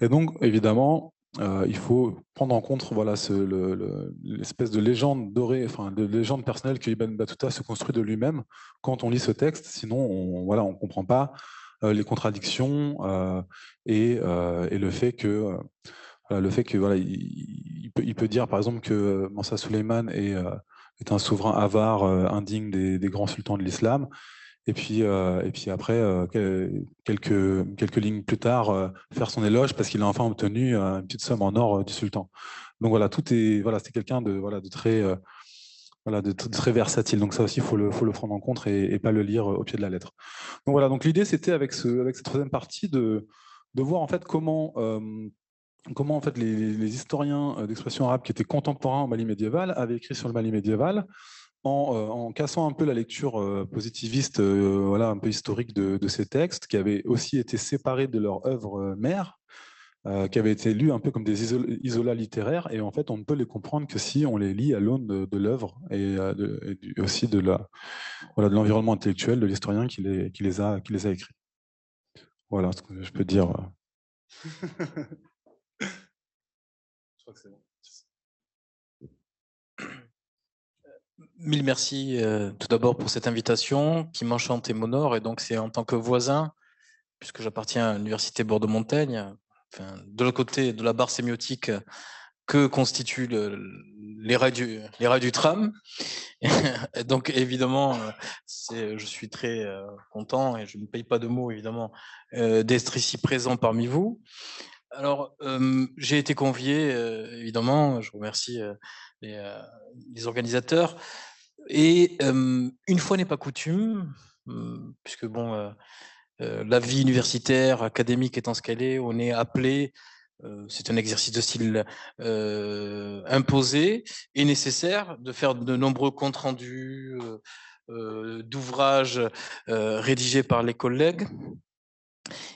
[SPEAKER 1] Et donc, évidemment, il faut prendre en compte voilà, l'espèce de légende dorée, enfin, de légende personnelle que Ibn Battuta se construit de lui-même quand on lit ce texte. Sinon, voilà, on ne comprend pas les contradictions et le fait que voilà, il peut dire par exemple que Mansa Suleiman est un souverain avare, indigne des grands sultans de l'islam. Et puis après, quelques lignes plus tard, faire son éloge parce qu'il a enfin obtenu une petite somme en or du sultan. Donc voilà, c'était quelqu'un de très, de très versatile. Donc ça aussi, faut le prendre en compte et pas le lire au pied de la lettre. Donc voilà, donc l'idée c'était avec cette troisième partie de voir en fait comment en fait les historiens d'expression arabe qui étaient contemporains au Mali médiéval avaient écrit sur le Mali médiéval en cassant un peu la lecture positiviste, un peu historique de ces textes, qui avaient aussi été séparés de leur œuvre mère, qui avaient été lus un peu comme des isolats littéraires, et en fait, on ne peut les comprendre que si on les lit à l'aune de l'œuvre et aussi de de l'environnement intellectuel de l'historien qui les a écrits. Voilà ce que je peux dire. Je crois que c'est bon.
[SPEAKER 2] Mille merci tout d'abord pour cette invitation qui m'enchante et m'honore. Et donc, c'est en tant que voisin, puisque j'appartiens à l'Université Bordeaux-Montaigne, enfin, de l'autre côté de la barre sémiotique que constituent les rails du tram. Et donc, évidemment, je suis très content, et je ne paye pas de mots, évidemment, d'être ici présent parmi vous. Alors, j'ai été convié, évidemment, je remercie les organisateurs. Et une fois n'est pas coutume, puisque bon, la vie universitaire, académique étant ce qu'elle est, on est appelé, c'est un exercice de style imposé et nécessaire, de faire de nombreux comptes rendus d'ouvrages rédigés par les collègues.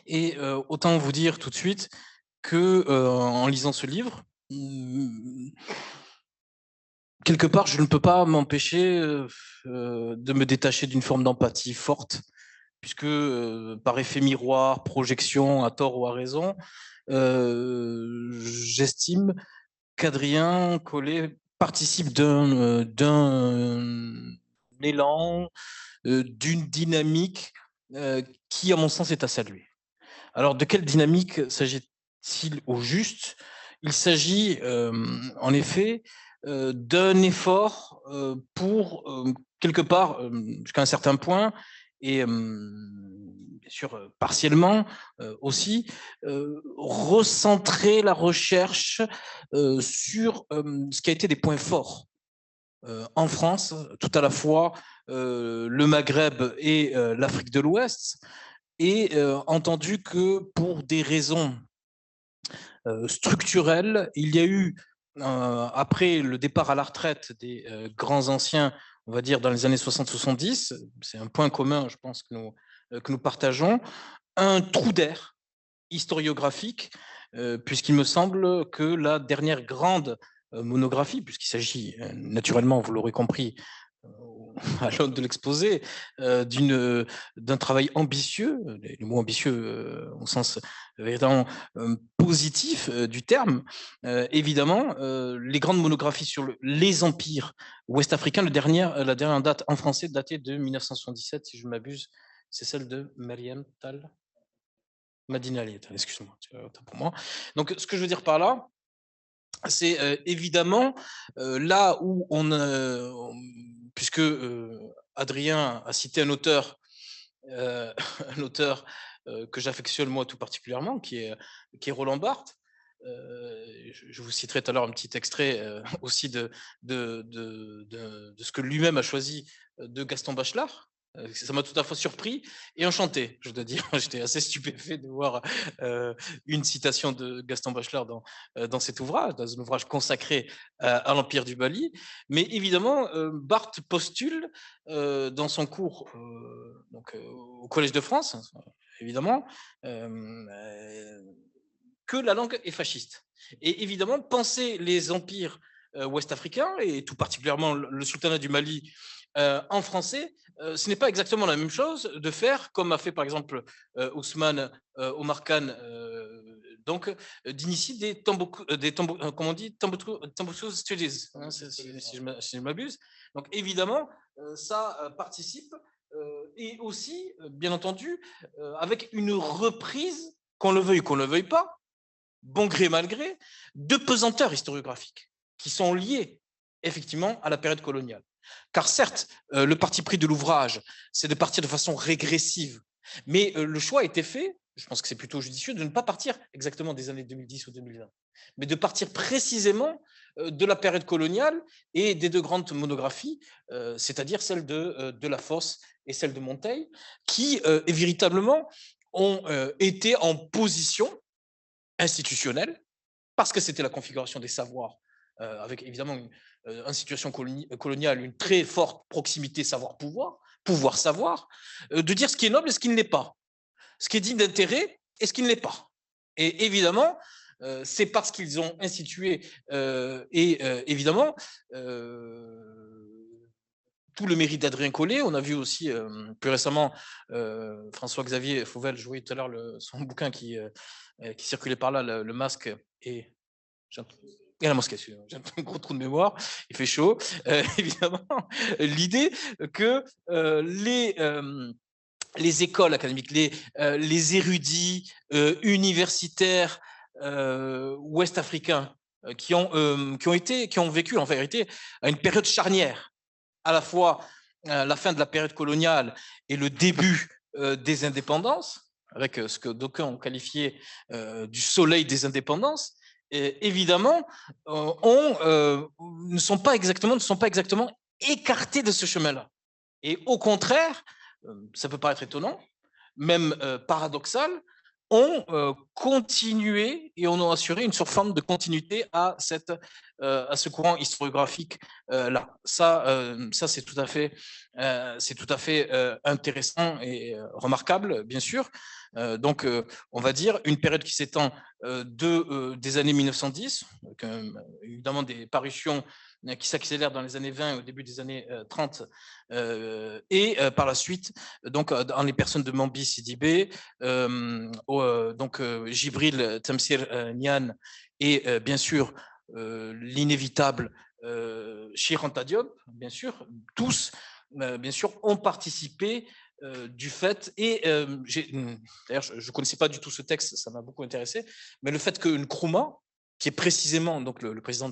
[SPEAKER 2] Et autant vous dire tout de suite que en lisant ce livre, quelque part, je ne peux pas m'empêcher de me détacher d'une forme d'empathie forte, puisque par effet miroir, projection, à tort ou à raison, j'estime qu'Adrien Collet participe d'un élan, d'une dynamique qui, à mon sens, est à saluer. Alors, de quelle dynamique s'agit-il au juste? Il s'agit, en effet, d'un effort pour, quelque part, jusqu'à un certain point, et bien sûr, partiellement aussi, recentrer la recherche sur ce qui a été des points forts en France, tout à la fois le Maghreb et l'Afrique de l'Ouest, et entendu que pour des raisons structurelles, il y a eu, après le départ à la retraite des grands anciens, on va dire dans les années 60-70, c'est un point commun, je pense, que nous partageons, un trou d'air historiographique, puisqu'il me semble que la dernière grande monographie, puisqu'il s'agit naturellement, vous l'aurez compris, à l'aune de l'exposé, d'un travail ambitieux, le mot ambitieux au sens évidemment positif du terme. Évidemment, les grandes monographies sur les empires ouest-africains, la dernière date en français datée de 1977, si je ne m'abuse, c'est celle de Mariam Tal. Madina Ali, excuse-moi, pour moi. Donc, ce que je veux dire par là, c'est évidemment là où puisque Adrien a cité un auteur, un auteur que j'affectionne moi tout particulièrement, qui est Roland Barthes. Je vous citerai tout à l'heure un petit extrait aussi de ce que lui-même a choisi de Gaston Bachelard. Ça m'a tout à fait surpris et enchanté, je dois dire. J'étais assez stupéfait de voir une citation de Gaston Bachelard dans cet ouvrage, dans un ouvrage consacré à l'Empire du Mali. Mais évidemment, Barthes postule dans son cours au Collège de France, évidemment, que la langue est fasciste. Et évidemment, penser les empires ouest-africains, et tout particulièrement le sultanat du Mali en français, ce n'est pas exactement la même chose de faire, comme a fait par exemple Ousmane Omar Khan, donc d'initier des comment on dit, Tombouctou Studies, hein, si je m'abuse. Donc évidemment, ça participe, et aussi, bien entendu, avec une reprise, qu'on le veuille ou qu'on ne le veuille pas, bon gré mal gré, de pesanteurs historiographiques qui sont liés effectivement à la période coloniale. Car certes, le parti pris de l'ouvrage, c'est de partir de façon régressive, mais le choix a été fait, je pense que c'est plutôt judicieux, de ne pas partir exactement des années 2010 ou 2020, mais de partir précisément de la période coloniale et des deux grandes monographies, c'est-à-dire celle de La Fosse et celle de Monteil, qui véritablement ont été en position institutionnelle, parce que c'était la configuration des savoirs, avec évidemment une situation coloniale, une très forte proximité savoir-pouvoir, pouvoir-savoir, de dire ce qui est noble et ce qui ne l'est pas, ce qui est digne d'intérêt et ce qui ne l'est pas. Et évidemment, c'est parce qu'ils ont institué évidemment tout le mérite d'Adrien Collet. On a vu aussi plus récemment François-Xavier Fauvel jouer tout à l'heure son bouquin qui circulait par là, le masque et la mosquée, j'ai un gros trou de mémoire, il fait chaud. Évidemment, l'idée que les écoles académiques, les érudits universitaires ouest-africains qui ont vécu en vérité à une période charnière, à la fois la fin de la période coloniale et le début des indépendances, avec ce que d'aucuns ont qualifié du soleil des indépendances, évidemment, ne sont pas exactement écartés de ce chemin-là. Et au contraire, ça peut paraître étonnant, même paradoxal, ont continué et on a assuré une forme de continuité à ce courant historiographique là. Ça c'est tout à fait intéressant et remarquable, bien sûr. Donc, on va dire une période qui s'étend des années 1910, avec évidemment des parutions qui s'accélèrent dans les années 20 au début des années 30 et par la suite donc dans les personnes de Mambi Sidibé, donc Jibril Tamsir Niane et bien sûr l'inévitable Cheikh Anta Diop, bien sûr, tous bien sûr ont participé du fait, et d'ailleurs je ne connaissais pas du tout ce texte, ça m'a beaucoup intéressé, mais le fait que Nkrumah, qui est précisément donc le président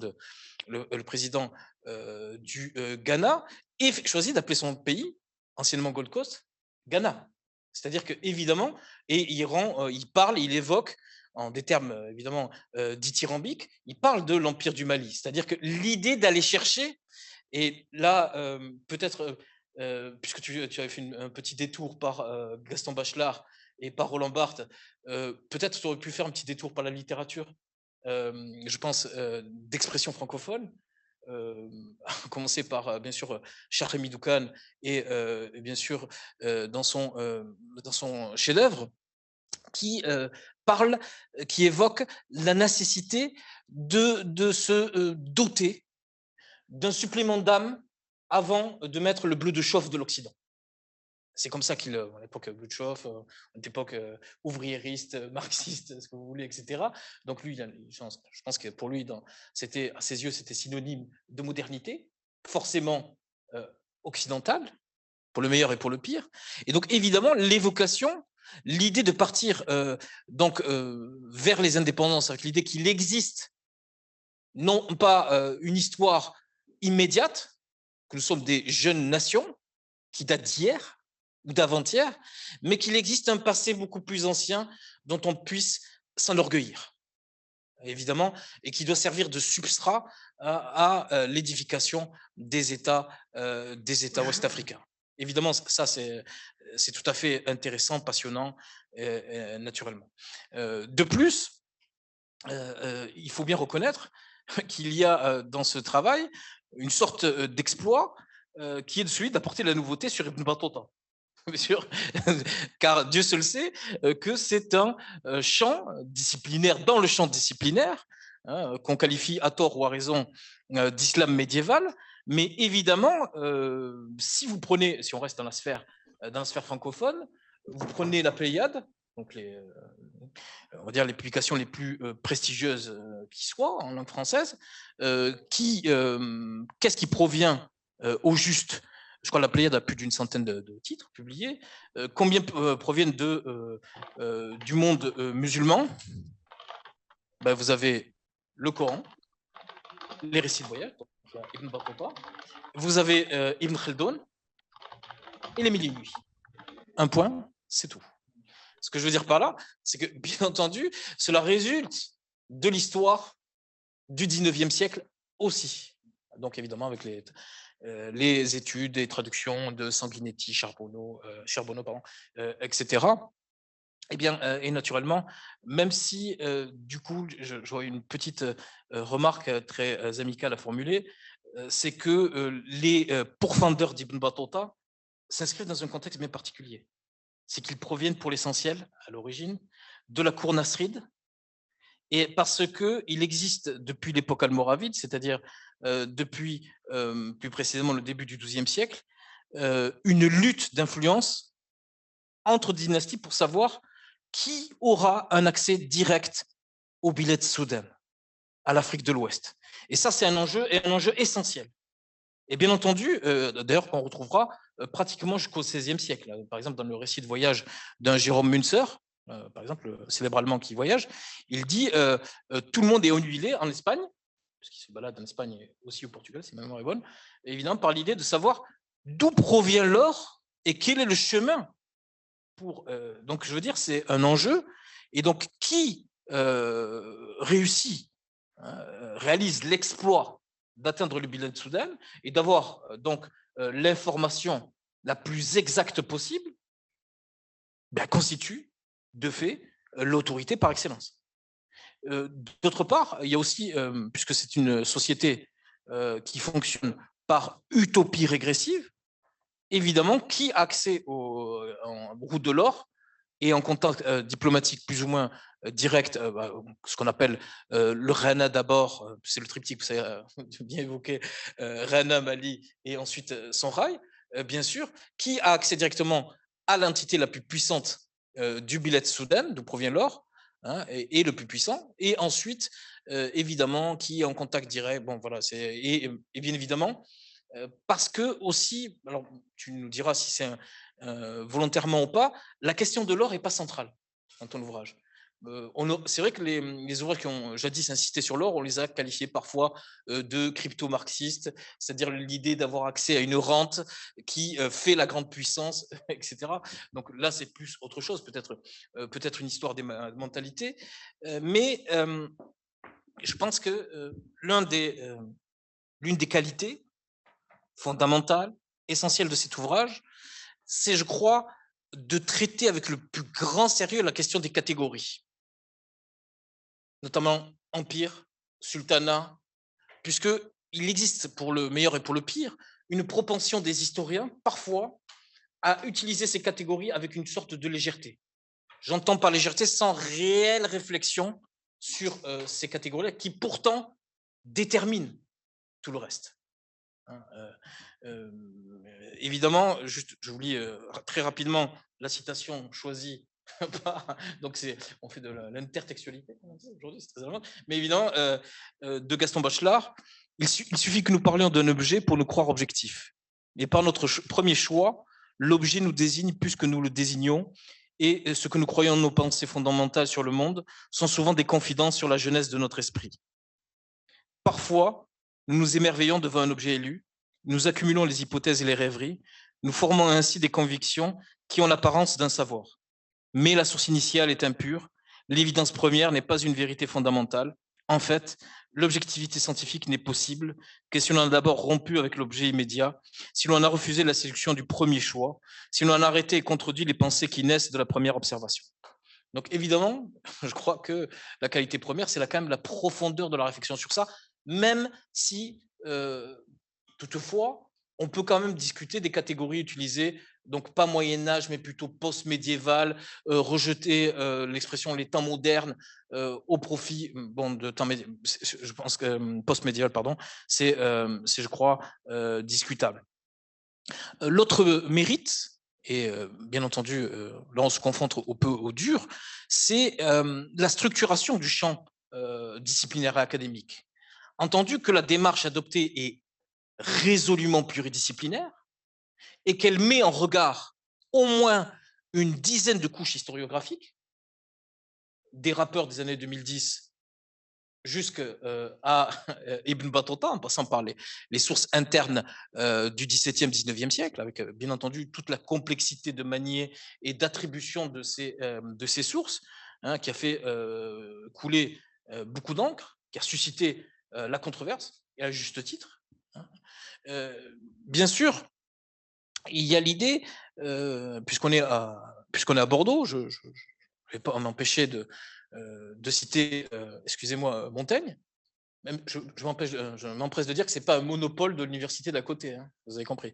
[SPEAKER 2] du Ghana, ait choisi d'appeler son pays, anciennement Gold Coast, Ghana. C'est-à-dire qu'évidemment, et il parle, il évoque en des termes évidemment dithyrambiques, il parle de l'Empire du Mali. C'est-à-dire que l'idée d'aller chercher, et là peut-être puisque tu avais fait un petit détour par Gaston Bachelard et par Roland Barthes, peut-être tu aurais pu faire un petit détour par la littérature, je pense, d'expression francophone, à commencer par, bien sûr, Charles Doukan et bien sûr, dans son chef-d'œuvre, qui parle, qui évoque la nécessité de se doter d'un supplément d'âme avant de mettre le bleu de chauffe de l'Occident. C'est comme ça qu'il, à l'époque bleu de chauffe, à l'époque ouvriériste, marxiste, ce que vous voulez, etc. Donc lui, je pense que pour lui, à ses yeux, c'était synonyme de modernité, forcément occidentale, pour le meilleur et pour le pire. Et donc évidemment, l'évocation, l'idée de partir vers les indépendances, avec l'idée qu'il existe non pas une histoire immédiate, que nous sommes des jeunes nations qui datent d'hier ou d'avant-hier, mais qu'il existe un passé beaucoup plus ancien dont on puisse s'enorgueillir, évidemment, et qui doit servir de substrat à l'édification des États ouest-africains. Évidemment, ça, c'est tout à fait intéressant, passionnant, naturellement. De plus, il faut bien reconnaître qu'il y a dans ce travail une sorte d'exploit qui est de celui d'apporter la nouveauté sur Ibn Battuta. Bien sûr, car Dieu seul sait que c'est un champ disciplinaire, dans le champ disciplinaire, qu'on qualifie à tort ou à raison d'islam médiéval, mais évidemment, si on reste dans la sphère francophone, vous prenez la Pléiade, donc on va dire les publications les plus prestigieuses qui soient en langue française, qu'est-ce qui provient au juste? Je crois que la Pléiade a plus d'une centaine de titres publiés. Combien proviennent du monde musulman? Vous avez le Coran, les récits de voyage, Ibn Battuta, vous avez Ibn Khaldun et les Mille et une nuits. Un point, c'est tout. Ce que je veux dire par là, c'est que, bien entendu, cela résulte de l'histoire du 19e siècle aussi. Donc évidemment avec les études et traductions de Sanguinetti, Charbonneau, etc. Eh bien, et naturellement, même si du coup, je vois une petite remarque très amicale à formuler, c'est que les pourfendeurs d'Ibn Battuta s'inscrivent dans un contexte bien particulier. C'est qu'ils proviennent pour l'essentiel, à l'origine, de la cour nasride, et parce qu'il existe depuis l'époque almoravide, c'est-à-dire depuis plus précisément le début du XIIe siècle, une lutte d'influence entre dynasties pour savoir qui aura un accès direct au billet de Soudan, à l'Afrique de l'Ouest. Et ça, c'est un enjeu essentiel. Et bien entendu, d'ailleurs, on retrouvera pratiquement jusqu'au XVIe siècle. Par exemple, dans le récit de voyage d'un Jérôme Münzer, par exemple, le célèbre Allemand qui voyage, il dit tout le monde est ennuyé en Espagne, puisqu'il se balade en Espagne et aussi au Portugal, si ma mémoire est bonne, évidemment par l'idée de savoir d'où provient l'or et quel est le chemin pour. Donc, je veux dire, c'est un enjeu. Et donc, qui réussit, réalise l'exploit d'atteindre le bilan de Soudan et d'avoir donc l'information la plus exacte possible, ben, constitue de fait l'autorité par excellence. D'autre part, il y a aussi, puisque c'est une société qui fonctionne par utopie régressive, évidemment, qui a accès en route de l'or et en contact diplomatique plus ou moins direct, ce qu'on appelle le Rana d'abord, c'est le triptyque, vous savez, bien évoqué, Rana, Mali et ensuite son rail, bien sûr, qui a accès directement à l'entité la plus puissante du billet de Soudan, d'où provient l'or, hein, et le plus puissant, et ensuite, évidemment, qui est en contact direct, bon voilà, et bien évidemment, parce que aussi, alors tu nous diras si c'est volontairement ou pas, la question de l'or n'est pas centrale dans ton ouvrage. C'est vrai que les ouvrages qui ont jadis insisté sur l'or, on les a qualifiés parfois de crypto-marxistes, c'est-à-dire l'idée d'avoir accès à une rente qui fait la grande puissance, etc. Donc là, c'est plus autre chose, peut-être une histoire des mentalités, mais je pense que l'une des qualités fondamentale, essentielle de cet ouvrage, c'est, je crois, de traiter avec le plus grand sérieux la question des catégories, notamment empire, sultanat, puisqu'il existe, pour le meilleur et pour le pire, une propension des historiens, parfois, à utiliser ces catégories avec une sorte de légèreté. J'entends par légèreté sans réelle réflexion sur ces catégories-là, qui pourtant déterminent tout le reste. Évidemment, juste, je vous lis très rapidement la citation choisie. Donc, on fait de l'intertextualité aujourd'hui, c'est très important. Mais évidemment, de Gaston Bachelard, il suffit que nous parlions d'un objet pour nous croire objectif. Et par notre premier choix, l'objet nous désigne plus que nous le désignons. Et ce que nous croyons de nos pensées fondamentales sur le monde sont souvent des confidences sur la jeunesse de notre esprit. Parfois, nous nous émerveillons devant un objet élu, nous accumulons les hypothèses et les rêveries, nous formons ainsi des convictions qui ont l'apparence d'un savoir. Mais la source initiale est impure, l'évidence première n'est pas une vérité fondamentale. En fait, l'objectivité scientifique n'est possible que si l'on a d'abord rompu avec l'objet immédiat, si l'on a refusé la séduction du premier choix, si l'on a arrêté et contredit les pensées qui naissent de la première observation. Donc évidemment, je crois que la qualité première, c'est quand même la profondeur de la réflexion sur ça, même si, toutefois, on peut quand même discuter des catégories utilisées, donc pas Moyen-Âge, mais plutôt post-médiéval, rejeter l'expression les temps modernes au profit de temps médiéval. Je pense que post-médiéval, pardon, c'est, je crois, discutable. L'autre mérite, et bien entendu, là on se confronte au peu au dur, c'est la structuration du champ disciplinaire et académique. Entendu que la démarche adoptée est résolument pluridisciplinaire et qu'elle met en regard au moins une dizaine de couches historiographiques, des rappeurs des années 2010 jusqu'à Ibn Battuta, en passant par les sources internes du XVIIe, XIXe siècle, avec bien entendu toute la complexité de manier et d'attribution de ces sources, hein, qui a fait couler beaucoup d'encre, qui a suscité la controverse, et à juste titre. Hein. Bien sûr, il y a l'idée, puisqu'on est à Bordeaux, je ne vais pas m'empêcher de citer, excusez-moi, Montaigne. Même, je m'empresse de dire que ce n'est pas un monopole de l'université d'à côté, hein, vous avez compris.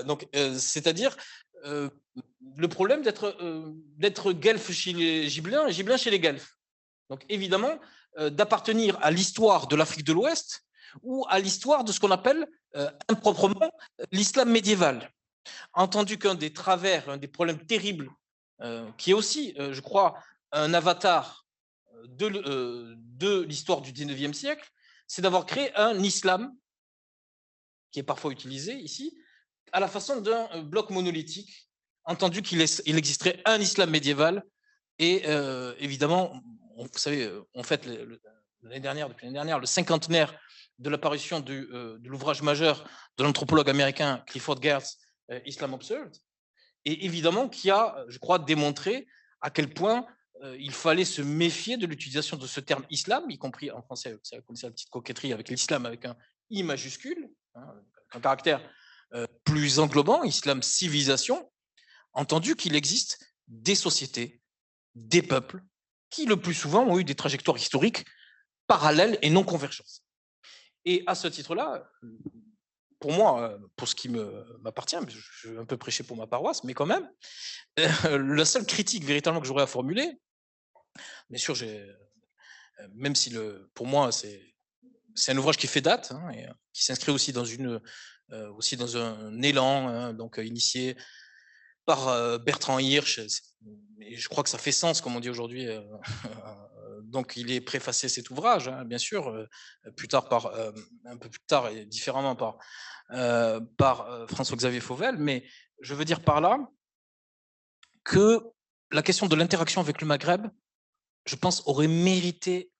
[SPEAKER 2] Donc, c'est-à-dire le problème d'être guelfe chez les Gibelins et Gibelin chez les guelfes. Donc, évidemment, d'appartenir à l'histoire de l'Afrique de l'Ouest ou à l'histoire de ce qu'on appelle improprement l'islam médiéval. Entendu qu'un des travers, un des problèmes terribles, qui est aussi, je crois, un avatar de l'histoire du 19e siècle, c'est d'avoir créé un islam, qui est parfois utilisé ici, à la façon d'un bloc monolithique, entendu qu'il existerait un islam médiéval, et évidemment, vous savez, on fête depuis l'année dernière, le cinquantenaire de l'apparition de l'ouvrage majeur de l'anthropologue américain Clifford Geertz, Islam Observed, et évidemment qui a, je crois, démontré à quel point il fallait se méfier de l'utilisation de ce terme islam, y compris en français, vous connaissez la petite coquetterie avec l'islam avec un I majuscule, hein, un caractère plus englobant, islam civilisation, entendu qu'il existe des sociétés, des peuples, qui le plus souvent ont eu des trajectoires historiques parallèles et non convergentes. Et à ce titre-là, pour moi, pour ce qui m'appartient, je vais un peu prêcher pour ma paroisse, mais quand même, la seule critique véritablement que j'aurais à formuler, bien sûr, même si pour moi, c'est un ouvrage qui fait date, hein, et qui s'inscrit aussi aussi dans un élan, hein, donc initié par Bertrand Hirsch. Et je crois que ça fait sens, comme on dit aujourd'hui. Donc, il est préfacé cet ouvrage, hein, bien sûr, plus tard un peu plus tard et différemment par François-Xavier Fauvel. Mais je veux dire par là que la question de l'interaction avec le Maghreb, je pense, aurait mérité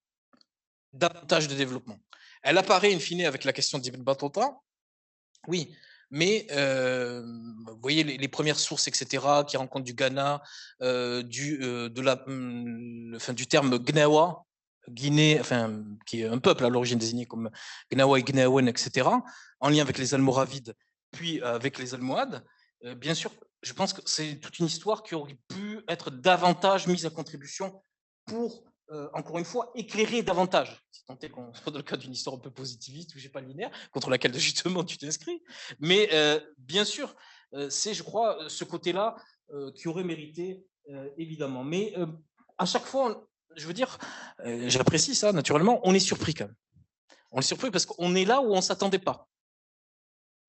[SPEAKER 2] davantage de développement. Elle apparaît in fine avec la question d'Ibn Battuta, oui, mais vous voyez les premières sources, etc., qui rencontrent du Ghana, du terme Gnawa, Guinée, enfin, qui est un peuple à l'origine désigné comme Gnawa et Gnawen, etc., en lien avec les Almoravides, puis avec les Almohades. Bien sûr, je pense que c'est toute une histoire qui aurait pu être davantage mise à contribution pour, encore une fois, éclairer davantage, si tant est qu'on soit dans le cas d'une histoire un peu positiviste, où j'ai pas linéaire, contre laquelle justement tu t'inscris. Mais bien sûr, c'est, je crois, ce côté-là qui aurait mérité, évidemment. Mais à chaque fois, je veux dire, j'apprécie ça, naturellement, on est surpris quand même. On est surpris parce qu'on est là où on ne s'attendait pas.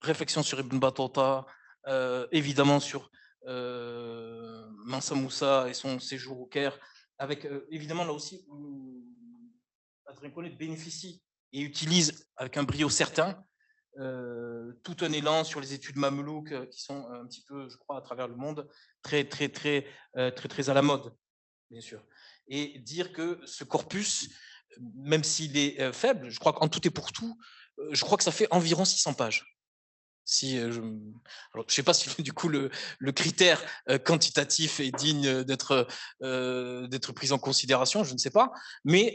[SPEAKER 2] Réflexion sur Ibn Battuta, évidemment sur Mansa Moussa et son séjour au Caire, avec évidemment là aussi Adrien Collet bénéficie et utilise avec un brio certain tout un élan sur les études mamelouques qui sont un petit peu, je crois, à travers le monde, très à la mode, bien sûr. Et dire que ce corpus, même s'il est faible, je crois qu'en tout et pour tout, je crois que ça fait environ 600 pages. Si je ne sais pas si du coup le critère quantitatif est digne d'être pris en considération, je ne sais pas, mais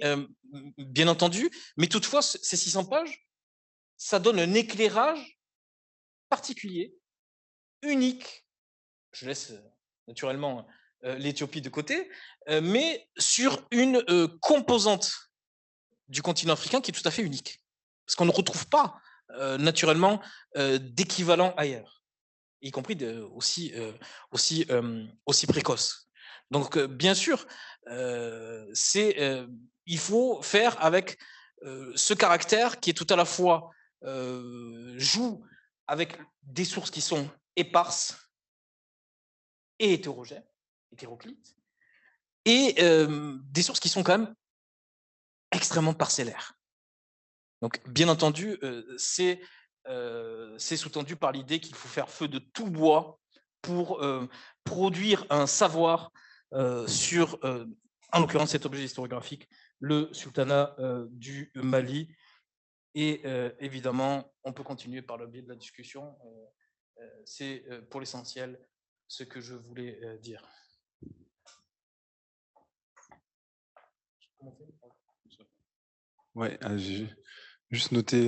[SPEAKER 2] bien entendu, mais toutefois ces 600 pages, ça donne un éclairage particulier, unique. Je laisse naturellement l'Éthiopie de côté, mais sur une composante du continent africain qui est tout à fait unique, parce qu'on ne retrouve pas naturellement d'équivalent ailleurs, y compris aussi précoce. Donc, bien sûr, il faut faire avec ce caractère qui est tout à la fois joue avec des sources qui sont éparses et hétéroclites, et des sources qui sont quand même extrêmement parcellaires. Donc, bien entendu, c'est sous-tendu par l'idée qu'il faut faire feu de tout bois pour produire un savoir sur, en l'occurrence, cet objet historiographique, le sultanat du Mali. Et évidemment, on peut continuer par le biais de la discussion. C'est pour l'essentiel ce que je voulais dire.
[SPEAKER 1] Ouais, Juste noter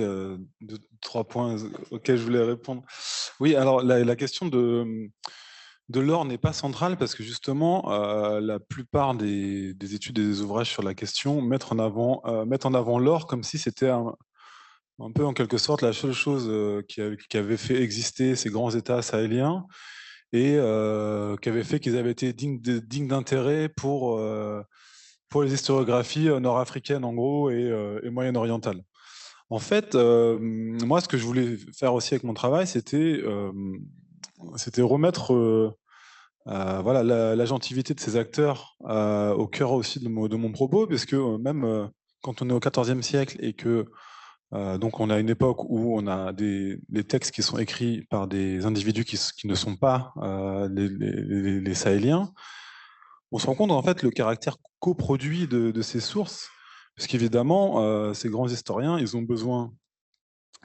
[SPEAKER 1] deux, trois points auxquels je voulais répondre. Oui, alors la question de l'or n'est pas centrale parce que justement, la plupart des études et des ouvrages sur la question mettent en avant l'or comme si c'était un peu en quelque sorte la seule chose qui avait fait exister ces grands États sahéliens et qui avait fait qu'ils avaient été dignes d'intérêt pour les historiographies nord-africaines en gros et moyen-orientales. En fait, moi, ce que je voulais faire aussi avec mon travail, c'était remettre voilà, l'agentivité de ces acteurs au cœur aussi de mon propos, puisque même quand on est au XIVe siècle et que donc on a une époque où on a des textes qui sont écrits par des individus qui ne sont pas les Sahéliens, on se rend compte en fait le caractère coproduit de ces sources, parce qu'évidemment, ces grands historiens, ils ont besoin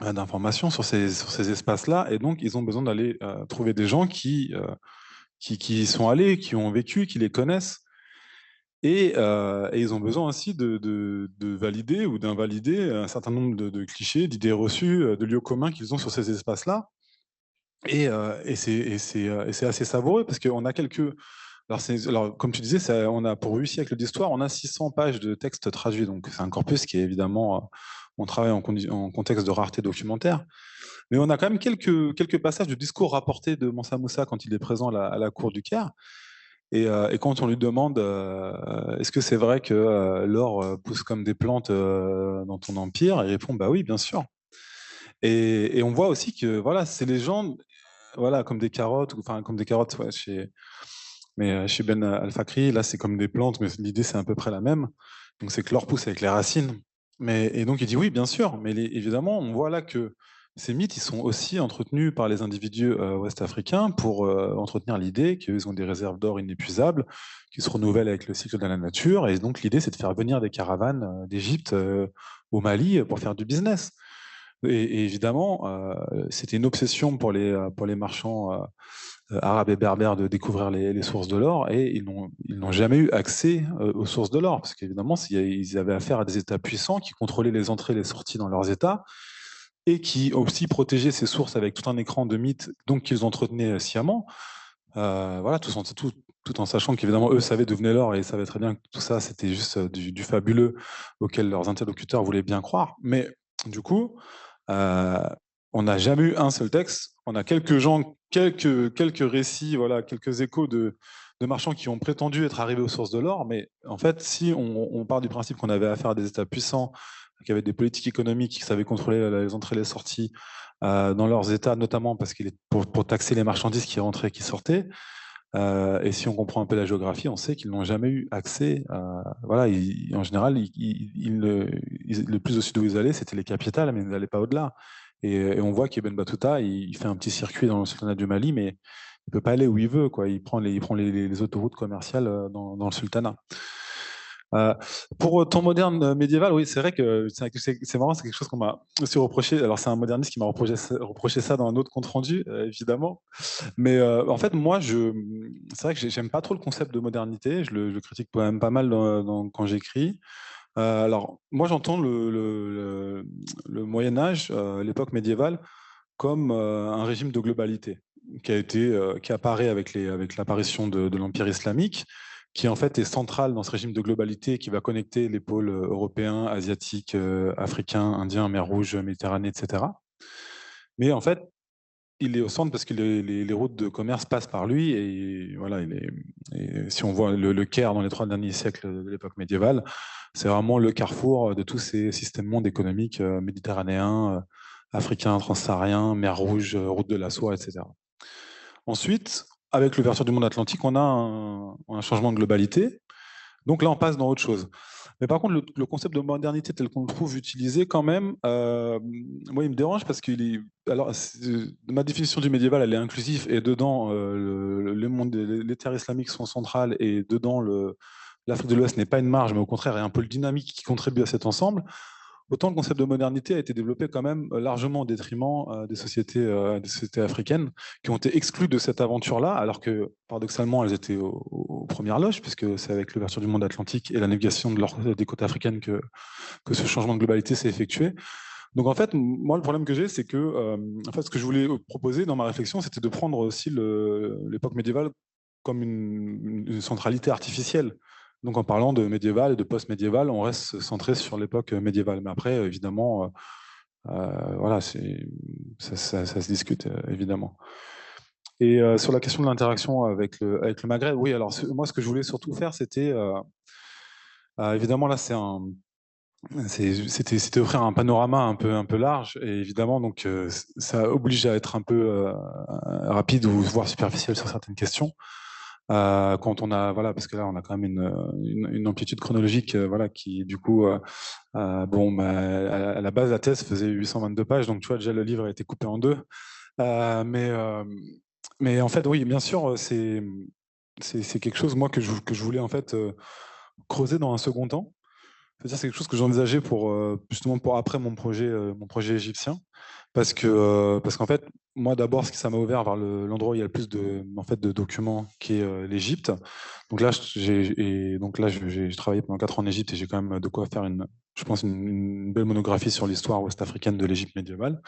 [SPEAKER 1] d'informations sur ces espaces-là, et donc ils ont besoin d'aller trouver des gens qui y sont allés, qui ont vécu, qui les connaissent, et ils ont besoin aussi de valider ou d'invalider un certain nombre de clichés, d'idées reçues, de lieux communs qu'ils ont sur ces espaces-là. Et c'est assez savoureux parce qu'on a quelques. Alors, comme tu disais, on a pour 8 siècles d'histoire, on a 600 pages de textes traduits. Donc, c'est un corpus qui est évidemment. On travaille en contexte de rareté documentaire. Mais on a quand même quelques passages de discours rapportés de Mansa Moussa quand il est présent à la cour du Caire. Et quand on lui demande est-ce que c'est vrai que l'or pousse comme des plantes dans ton empire, il répond bah oui, bien sûr. Et on voit aussi que voilà, ces légendes, voilà, comme des carottes, enfin comme des carottes ouais, chez Ben Al-Fakri, là c'est comme des plantes, mais l'idée c'est à peu près la même. Donc c'est que l'or pousse avec les racines. Et donc il dit oui, bien sûr, mais évidemment, on voit là que ces mythes, ils sont aussi entretenus par les individus ouest-africains pour entretenir l'idée qu'ils ont des réserves d'or inépuisables, qui se renouvellent avec le cycle de la nature. Et donc l'idée, c'est de faire venir des caravanes d'Égypte au Mali pour faire du business. Et évidemment, c'était une obsession pour les marchands arabes et berbères de découvrir les sources de l'or, et ils n'ont jamais eu accès aux sources de l'or, parce qu'évidemment, ils avaient affaire à des États puissants qui contrôlaient les entrées et les sorties dans leurs États, et qui aussi protégeaient ces sources avec tout un écran de mythes, donc qu'ils entretenaient sciemment, voilà, tout en sachant qu'évidemment, eux savaient d'où venait l'or, et ils savaient très bien que tout ça, c'était juste du fabuleux auquel leurs interlocuteurs voulaient bien croire. Mais du coup, euh, on n'a jamais eu un seul texte. On a quelques gens, quelques récits, voilà, quelques échos de marchands qui ont prétendu être arrivés aux sources de l'or. Mais en fait, si on part du principe qu'on avait affaire à des États puissants, qui avaient des politiques économiques, qui savaient contrôler les entrées et les sorties dans leurs États, notamment parce qu'il est pour taxer les marchandises qui rentraient et qui sortaient. Et si on comprend un peu la géographie, on sait qu'ils n'ont jamais eu accès. Voilà, en général, le plus au sud où ils allaient, c'était les capitales, mais ils n'allaient pas au-delà. Et on voit qu'Ibn Battuta, il fait un petit circuit dans le sultanat du Mali, mais il peut pas aller où il veut, quoi. Il prend les autoroutes commerciales dans le sultanat. Euh, pour ton moderne médiéval, oui, c'est vrai que c'est marrant, c'est quelque chose qu'on m'a aussi reproché. Alors, c'est un moderniste qui m'a reproché ça dans un autre compte rendu, évidemment. Mais en fait, moi, c'est vrai que j'aime pas trop le concept de modernité. Je le critique quand même pas mal quand j'écris. Alors, moi, j'entends le Moyen Âge, l'époque médiévale, comme un régime de globalité qui apparaît avec l'apparition de l'Empire islamique, qui en fait est central dans ce régime de globalité qui va connecter les pôles européens, asiatiques, africains, indiens, mer Rouge, Méditerranée, etc. Mais en fait, il est au centre parce que les routes de commerce passent par lui, et voilà, et si on voit le Caire dans les 3 derniers siècles de l'époque médiévale, c'est vraiment le carrefour de tous ces systèmes mondes économiques méditerranéens, africains, transsahariens, mer Rouge, route de la soie, etc. Ensuite, avec l'ouverture du monde atlantique, on a un changement de globalité. Donc là, on passe dans autre chose. Mais par contre, le concept de modernité tel qu'on le trouve utilisé, quand même, moi, il me dérange parce qu'il est. Alors, ma définition du médiéval, elle est inclusive, et dedans, les terres islamiques sont centrales, et dedans, l'Afrique de l'Ouest n'est pas une marge, mais au contraire, est un pôle dynamique qui contribue à cet ensemble. Autant le concept de modernité a été développé quand même largement au détriment des sociétés africaines qui ont été exclues de cette aventure-là, alors que paradoxalement elles étaient aux premières loges, puisque c'est avec l'ouverture du monde atlantique et la navigation des côtes africaines que ce changement de globalité s'est effectué. Donc en fait, moi, le problème que j'ai, c'est que en fait, ce que je voulais proposer dans ma réflexion, c'était de prendre aussi l'époque médiévale comme une centralité artificielle. Donc en parlant de médiéval et de post-médiéval, on reste centré sur l'époque médiévale. Mais après, évidemment, voilà, ça se discute, évidemment. Et sur la question de l'interaction avec le Maghreb, oui, alors moi, ce que je voulais surtout faire, c'était, évidemment, là, c'était offrir un panorama un peu large, et évidemment, donc, ça oblige à être un peu rapide ou voire superficiel sur certaines questions. Quand on a, voilà, parce que là, on a quand même une amplitude chronologique, voilà, qui, du coup, bon, bah, à la base, la thèse faisait 822 pages, donc tu vois, déjà, le livre a été coupé en deux. Euh, mais, euh, mais en fait, oui, bien sûr, c'est quelque chose, moi, que je voulais, en fait, creuser dans un second temps. C'est quelque chose que j'envisageais pour justement pour après mon projet égyptien, parce qu'en fait, moi d'abord, ce qui ça m'a ouvert vers l'endroit où il y a le plus en fait de documents, qui est l'Égypte. Donc là, j'ai travaillé pendant 4 ans en Égypte, et j'ai quand même de quoi faire je pense une belle monographie sur l'histoire ouest-africaine de l'Égypte médiévale.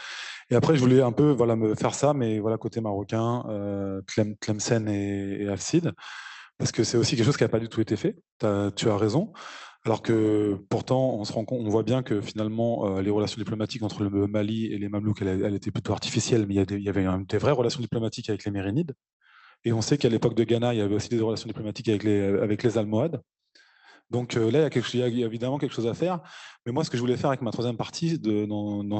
[SPEAKER 1] Et après, je voulais un peu, voilà, me faire ça, mais voilà, côté marocain, Tlemcen et Alcide, parce que c'est aussi quelque chose qui n'a pas du tout été fait. Tu as raison. Alors que pourtant, on se rend compte, on voit bien que finalement, les relations diplomatiques entre le Mali et les Mamelouks, elle était plutôt artificielle, mais il y avait des vraies relations diplomatiques avec les Mérinides. Et on sait qu'à l'époque de Ghana, il y avait aussi des relations diplomatiques avec les Almohades. Donc là, il y a évidemment quelque chose à faire. Mais moi, ce que je voulais faire avec ma troisième partie,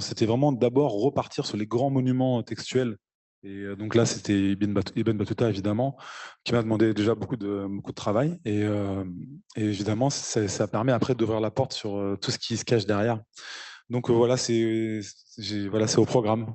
[SPEAKER 1] c'était vraiment d'abord repartir sur les grands monuments textuels. Et donc là, c'était Ibn Battuta, évidemment, qui m'a demandé déjà beaucoup de travail. Et évidemment, ça permet après d'ouvrir la porte sur tout ce qui se cache derrière. Donc voilà, voilà, c'est au programme.